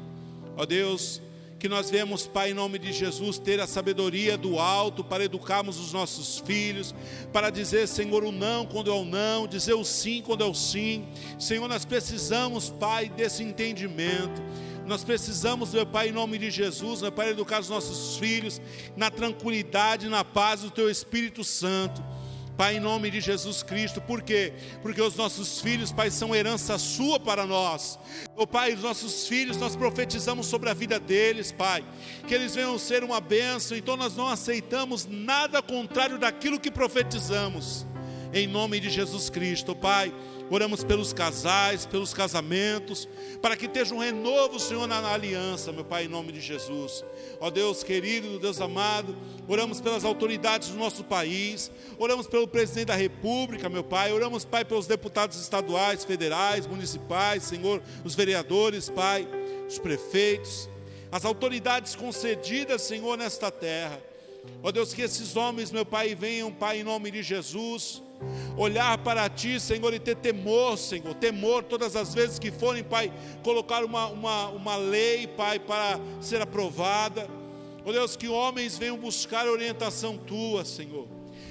Ó Deus, que nós vemos, Pai, em nome de Jesus, ter a sabedoria do alto para educarmos os nossos filhos, para dizer, Senhor, o não quando é o não, dizer o sim quando é o sim. Senhor, nós precisamos, Pai, desse entendimento. Nós precisamos, meu Pai, em nome de Jesus, meu Pai, educar os nossos filhos na tranquilidade, na paz do Teu Espírito Santo. Pai, em nome de Jesus Cristo. Por quê? Porque os nossos filhos, Pai, são herança Sua para nós. Oh, Pai, os nossos filhos, nós profetizamos sobre a vida deles, Pai, que eles venham ser uma bênção. Então nós não aceitamos nada contrário daquilo que profetizamos. Em nome de Jesus Cristo, oh, Pai, oramos pelos casais, pelos casamentos, para que esteja um renovo, Senhor, na aliança, meu Pai, em nome de Jesus. Ó Deus querido, Deus amado, oramos pelas autoridades do nosso país, oramos pelo presidente da República, meu Pai, oramos, Pai, pelos deputados estaduais, federais, municipais, Senhor, os vereadores, Pai, os prefeitos, as autoridades concedidas, Senhor, nesta terra. Ó Deus, que esses homens, meu Pai, venham, Pai, em nome de Jesus, olhar para Ti, Senhor, e ter temor, Senhor, temor todas as vezes que forem, Pai, colocar uma lei, Pai, para ser aprovada. Ó Deus, que homens venham buscar orientação Tua, Senhor.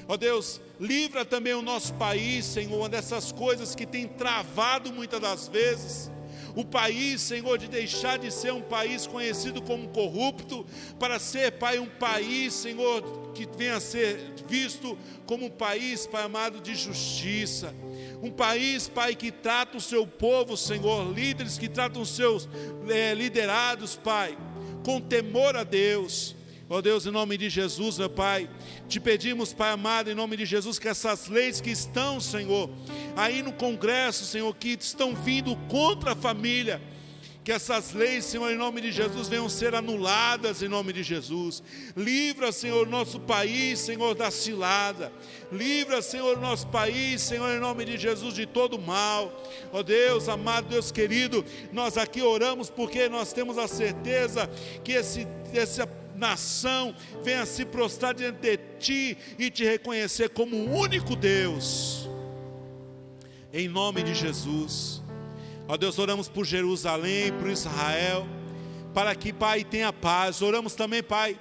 Ó Deus, livra também o nosso país, Senhor, dessas coisas que tem travado muitas das vezes o país, Senhor, de deixar de ser um país conhecido como corrupto, para ser, Pai, um país, Senhor, que venha a ser visto como um país, Pai amado, de justiça. Um país, Pai, que trata o seu povo, Senhor, líderes que tratam os seus liderados, Pai, com temor a Deus. Ó Deus, em nome de Jesus, meu Pai, te pedimos, Pai amado, em nome de Jesus, que essas leis que estão, Senhor, aí no Congresso, Senhor, que estão vindo contra a família, Que essas leis, Senhor, em nome de Jesus, venham ser anuladas em nome de Jesus. Livra, Senhor, nosso país, Senhor, da cilada. Livra, Senhor, nosso país, Senhor, em nome de Jesus, de todo mal. Ó Deus, amado Deus querido, nós aqui oramos porque nós temos a certeza que essa nação venha se prostrar diante de Ti e Te reconhecer como o único Deus. Em nome de Jesus. Ó Deus, oramos por Jerusalém, por Israel, para que, Pai, tenha paz. Oramos também, Pai,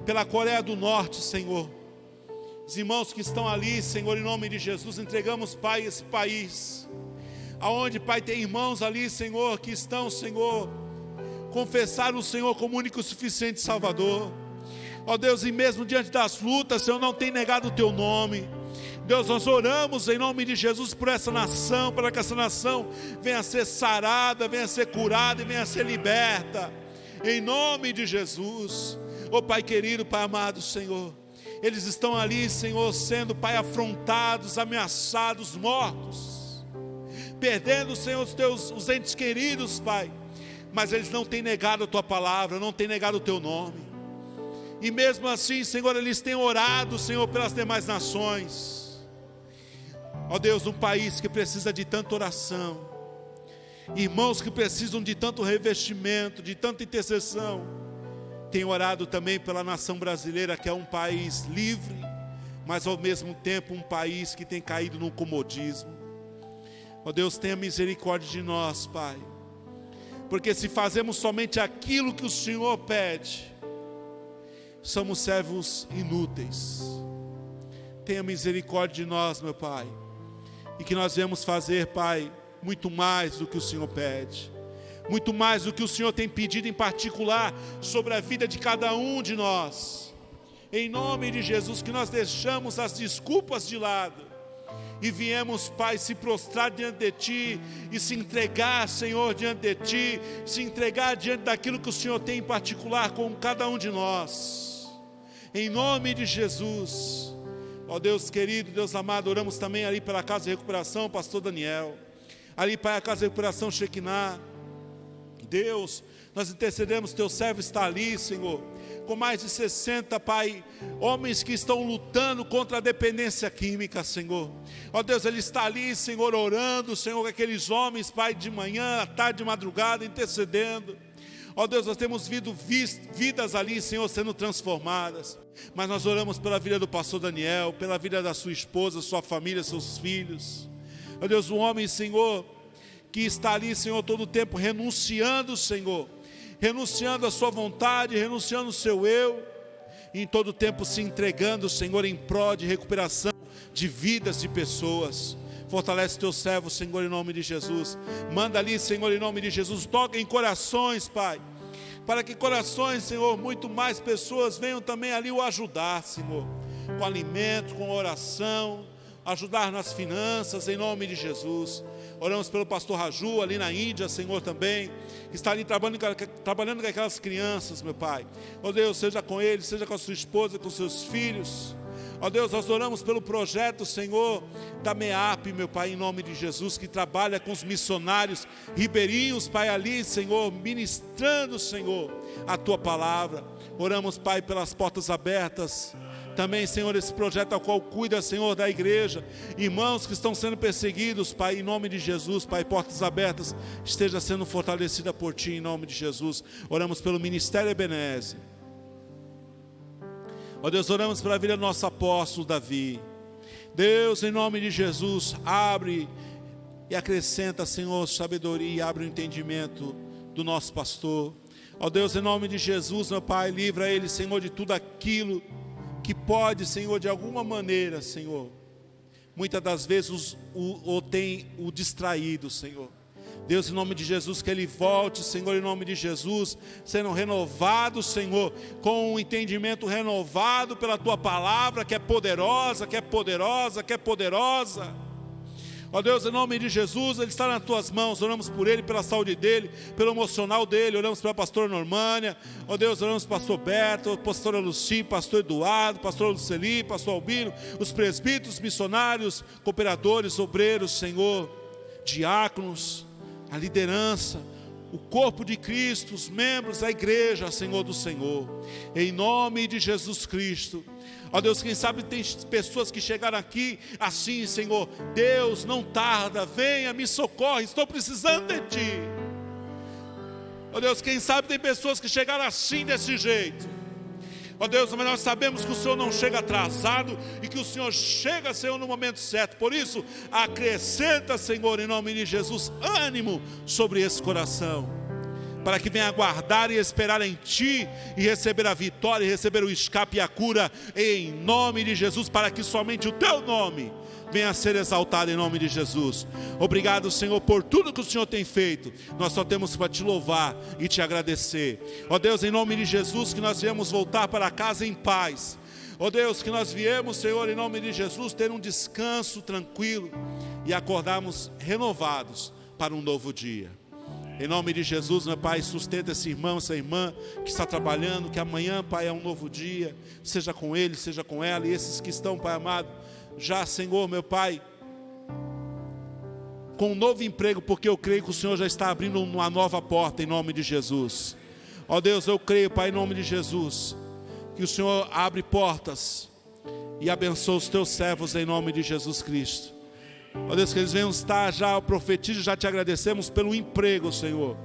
pela Coreia do Norte, Senhor. Os irmãos que estão ali, Senhor, em nome de Jesus, entregamos, Pai, esse país. Aonde, Pai, tem irmãos ali, Senhor, que estão, Senhor, confessaram o Senhor como único e suficiente Salvador. Ó Deus, e mesmo diante das lutas, Senhor, não tem negado o Teu nome. Deus, nós oramos em nome de Jesus por essa nação, para que essa nação venha a ser sarada, venha a ser curada e venha a ser liberta, em nome de Jesus. Ó Pai querido, Pai amado, Senhor, eles estão ali, Senhor, sendo, Pai, afrontados, ameaçados, mortos, perdendo, Senhor, os entes queridos, Pai, mas eles não têm negado a Tua palavra, não têm negado o Teu nome, e mesmo assim, Senhor, eles têm orado, Senhor, pelas demais nações. Ó Deus, um país que precisa de tanta oração, irmãos que precisam de tanto revestimento, de tanta intercessão, tem orado também pela nação brasileira, que é um país livre, mas ao mesmo tempo um país que tem caído no comodismo. Ó Deus, tenha misericórdia de nós, Pai, porque se fazemos somente aquilo que o Senhor pede, somos servos inúteis. Tenha misericórdia de nós, meu Pai, e que nós viemos fazer, Pai, muito mais do que o Senhor pede, muito mais do que o Senhor tem pedido em particular sobre a vida de cada um de nós. Em nome de Jesus, que nós deixamos as desculpas de lado e viemos, Pai, se prostrar diante de Ti e se entregar, Senhor, diante de Ti, se entregar diante daquilo que o Senhor tem em particular com cada um de nós. Em nome de Jesus. Ó Deus querido, Deus amado, oramos também ali pela Casa de Recuperação, Pastor Daniel. Ali, Pai, a Casa de Recuperação Shekinah. Deus, nós intercedemos, Teu servo está ali, Senhor, com mais de 60, Pai, homens que estão lutando contra a dependência química, Senhor. Ó Deus, Ele está ali, Senhor, orando, Senhor, com aqueles homens, Pai, de manhã, à tarde, de madrugada, intercedendo. Ó Deus, nós temos vidas ali, Senhor, sendo transformadas. Mas nós oramos pela vida do pastor Daniel, pela vida da sua esposa, sua família, seus filhos. Ó Deus, um homem, Senhor, que está ali, Senhor, todo o tempo renunciando, Senhor, renunciando à sua vontade, renunciando ao seu eu, e em todo o tempo se entregando, Senhor, em prol de recuperação de vidas de pessoas. Fortalece Teu servo, Senhor, em nome de Jesus. Manda ali, Senhor, em nome de Jesus, toca em corações, Pai, para que corações, Senhor, muito mais pessoas venham também ali o ajudar, Senhor, com alimento, com oração, ajudar nas finanças, em nome de Jesus. Oramos pelo pastor Raju, ali na Índia, Senhor, também, que está ali trabalhando com aquelas crianças, meu Pai. Ó Deus, seja com ele, seja com a sua esposa, com seus filhos. Ó Deus, nós oramos pelo projeto, Senhor, da MEAP, meu Pai, em nome de Jesus, que trabalha com os missionários ribeirinhos, Pai, ali, Senhor, ministrando, Senhor, a Tua palavra. Oramos, Pai, pelas portas abertas. Também, Senhor, esse projeto ao qual cuida, Senhor, da igreja. Irmãos que estão sendo perseguidos, Pai, em nome de Jesus, Pai, portas abertas, esteja sendo fortalecida por Ti, em nome de Jesus. Oramos pelo Ministério Ebenezer. Ó Deus, oramos pela vida do nosso apóstolo Davi. Deus, em nome de Jesus, abre e acrescenta, Senhor, sabedoria e abre o entendimento do nosso pastor. Ó Deus, em nome de Jesus, meu Pai, livra ele, Senhor, de tudo aquilo que pode, Senhor, de alguma maneira, Senhor, muitas das vezes o tem o distraído, Senhor. Deus, em nome de Jesus, que ele volte, Senhor, em nome de Jesus, sendo renovado, Senhor, com um entendimento renovado pela Tua palavra, que é poderosa, que é poderosa, que é poderosa. Ó Deus, em nome de Jesus, Ele está nas Tuas mãos. Oramos por Ele, pela saúde dEle, pelo emocional dEle. Oramos pela pastora Normânia. Ó Deus, oramos pelo pastor Berto, pastora Luci, pastor Eduardo, pastor Luceli, pastor Albino, os presbíteros, missionários, cooperadores, obreiros, Senhor, diáconos, a liderança, o corpo de Cristo, os membros, a igreja, Senhor do Senhor, em nome de Jesus Cristo. Ó Deus, quem sabe tem pessoas que chegaram aqui assim, Senhor, Deus, não tarda, venha, me socorre, estou precisando de Ti. Ó Deus, quem sabe tem pessoas que chegaram assim, desse jeito. Ó Deus, mas nós sabemos que o Senhor não chega atrasado e que o Senhor chega, Senhor, no momento certo. Por isso, acrescenta, Senhor, em nome de Jesus, ânimo sobre esse coração, para que venha aguardar e esperar em Ti e receber a vitória, e receber o escape e a cura, em nome de Jesus, para que somente o Teu nome venha a ser exaltado em nome de Jesus. Obrigado, Senhor, por tudo que o Senhor tem feito. Nós só temos para Te louvar e Te agradecer. Ó Deus, em nome de Jesus, que nós viemos voltar para casa em paz. Ó Deus, que nós viemos, Senhor, em nome de Jesus, ter um descanso tranquilo e acordarmos renovados para um novo dia. Em nome de Jesus, meu Pai, sustenta esse irmão, essa irmã que está trabalhando, que amanhã, Pai, é um novo dia, seja com ele, seja com ela, e esses que estão, Pai amado, já, Senhor, meu Pai, com um novo emprego, porque eu creio que o Senhor já está abrindo uma nova porta, em nome de Jesus. Ó Deus, eu creio, Pai, em nome de Jesus, que o Senhor abre portas e abençoa os Teus servos, em nome de Jesus Cristo. Ó Deus, que eles venham estar já, eu profetizo, já Te agradecemos pelo emprego, Senhor,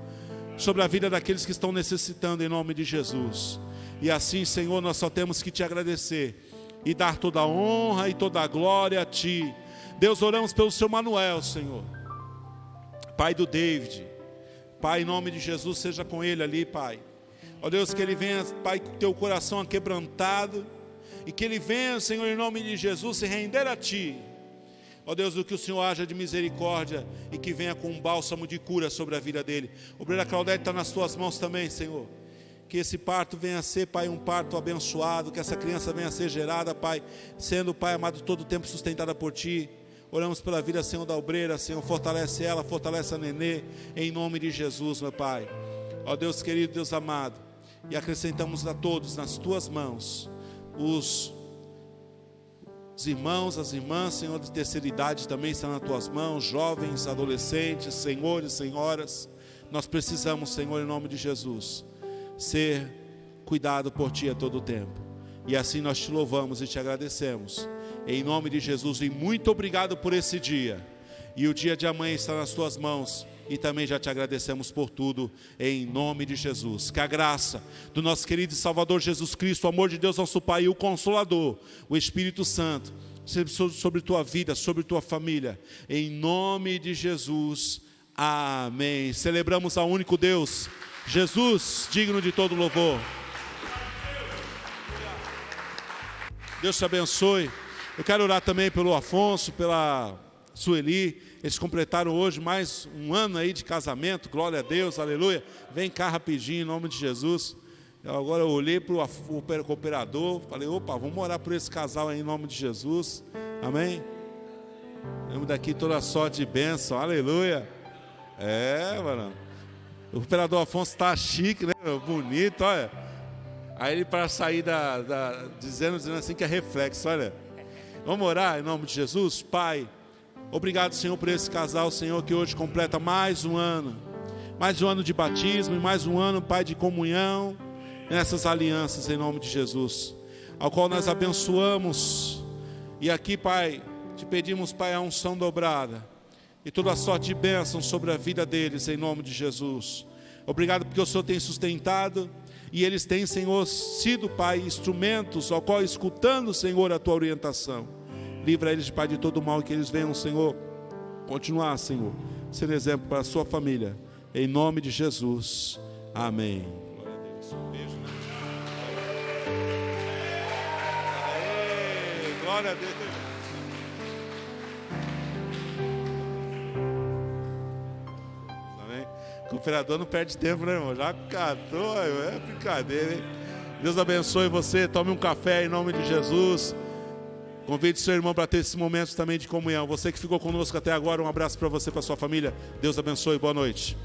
sobre a vida daqueles que estão necessitando, em nome de Jesus. E assim, Senhor, nós só temos que Te agradecer e dar toda a honra e toda a glória a Ti. Deus, oramos pelo Seu Manuel, Senhor, Pai do David. Pai, em nome de Jesus, seja com ele ali, Pai. Ó Deus, que ele venha, Pai, com Teu coração aquebrantado, e que ele venha, Senhor, em nome de Jesus, se render a Ti. Ó Deus, do que o Senhor haja de misericórdia e que venha com um bálsamo de cura sobre a vida dele. O obreira Claudete está nas Tuas mãos também, Senhor. Que esse parto venha a ser, Pai, um parto abençoado, que essa criança venha a ser gerada, Pai, sendo, Pai amado, todo o tempo sustentada por Ti. Oramos pela vida, Senhor, da obreira, Senhor, fortalece ela, fortalece a nenê, em nome de Jesus, meu Pai. Ó Deus querido, Deus amado, e acrescentamos a todos nas Tuas mãos, os irmãos, as irmãs, Senhor, de terceira idade também estão nas Tuas mãos, jovens, adolescentes, senhores, senhoras. Nós precisamos, Senhor, em nome de Jesus, ser cuidado por Ti a todo tempo. E assim nós Te louvamos e Te agradecemos, em nome de Jesus. E muito obrigado por esse dia. E o dia de amanhã está nas Tuas mãos. E também já Te agradecemos por tudo, em nome de Jesus. Que a graça do nosso querido e Salvador Jesus Cristo, o amor de Deus nosso Pai e o Consolador, o Espírito Santo, sobre tua vida, sobre tua família, em nome de Jesus. Amém. Celebramos ao único Deus, Jesus, digno de todo louvor. Deus te abençoe. Eu quero orar também pelo Afonso, pela Sueli. Eles completaram hoje mais um ano aí de casamento. Glória a Deus, aleluia. Vem cá rapidinho, em nome de Jesus. Agora eu olhei para o cooperador, falei, opa, vamos orar por esse casal aí em nome de Jesus. Amém? Vamos daqui toda sorte de bênção, aleluia. Mano. O cooperador Afonso está chique, né? Bonito, olha. Aí ele, para sair dizendo assim que é reflexo, olha. Vamos orar em nome de Jesus. Pai, obrigado, Senhor, por esse casal, Senhor, que hoje completa mais um ano de batismo e mais um ano, Pai, de comunhão nessas alianças, em nome de Jesus, ao qual nós abençoamos. E aqui, Pai, Te pedimos, Pai, a unção dobrada e toda a sorte de bênção sobre a vida deles, em nome de Jesus. Obrigado porque o Senhor tem sustentado e eles têm, Senhor, sido, Pai, instrumentos ao qual, escutando, Senhor, a Tua orientação. Livra eles, Pai, de todo mal, e que eles venham, Senhor, continuar, Senhor, ser exemplo para a sua família, em nome de Jesus. Amém. Glória a Deus. Um beijo, né? Glória a Deus. Amém. O cooperador não perde tempo, né, irmão? Já catou, é brincadeira, hein? Deus abençoe você. Tome um café em nome de Jesus. Convide seu irmão para ter esses momentos também de comunhão. Você que ficou conosco até agora, um abraço para você e para a sua família. Deus abençoe, boa noite.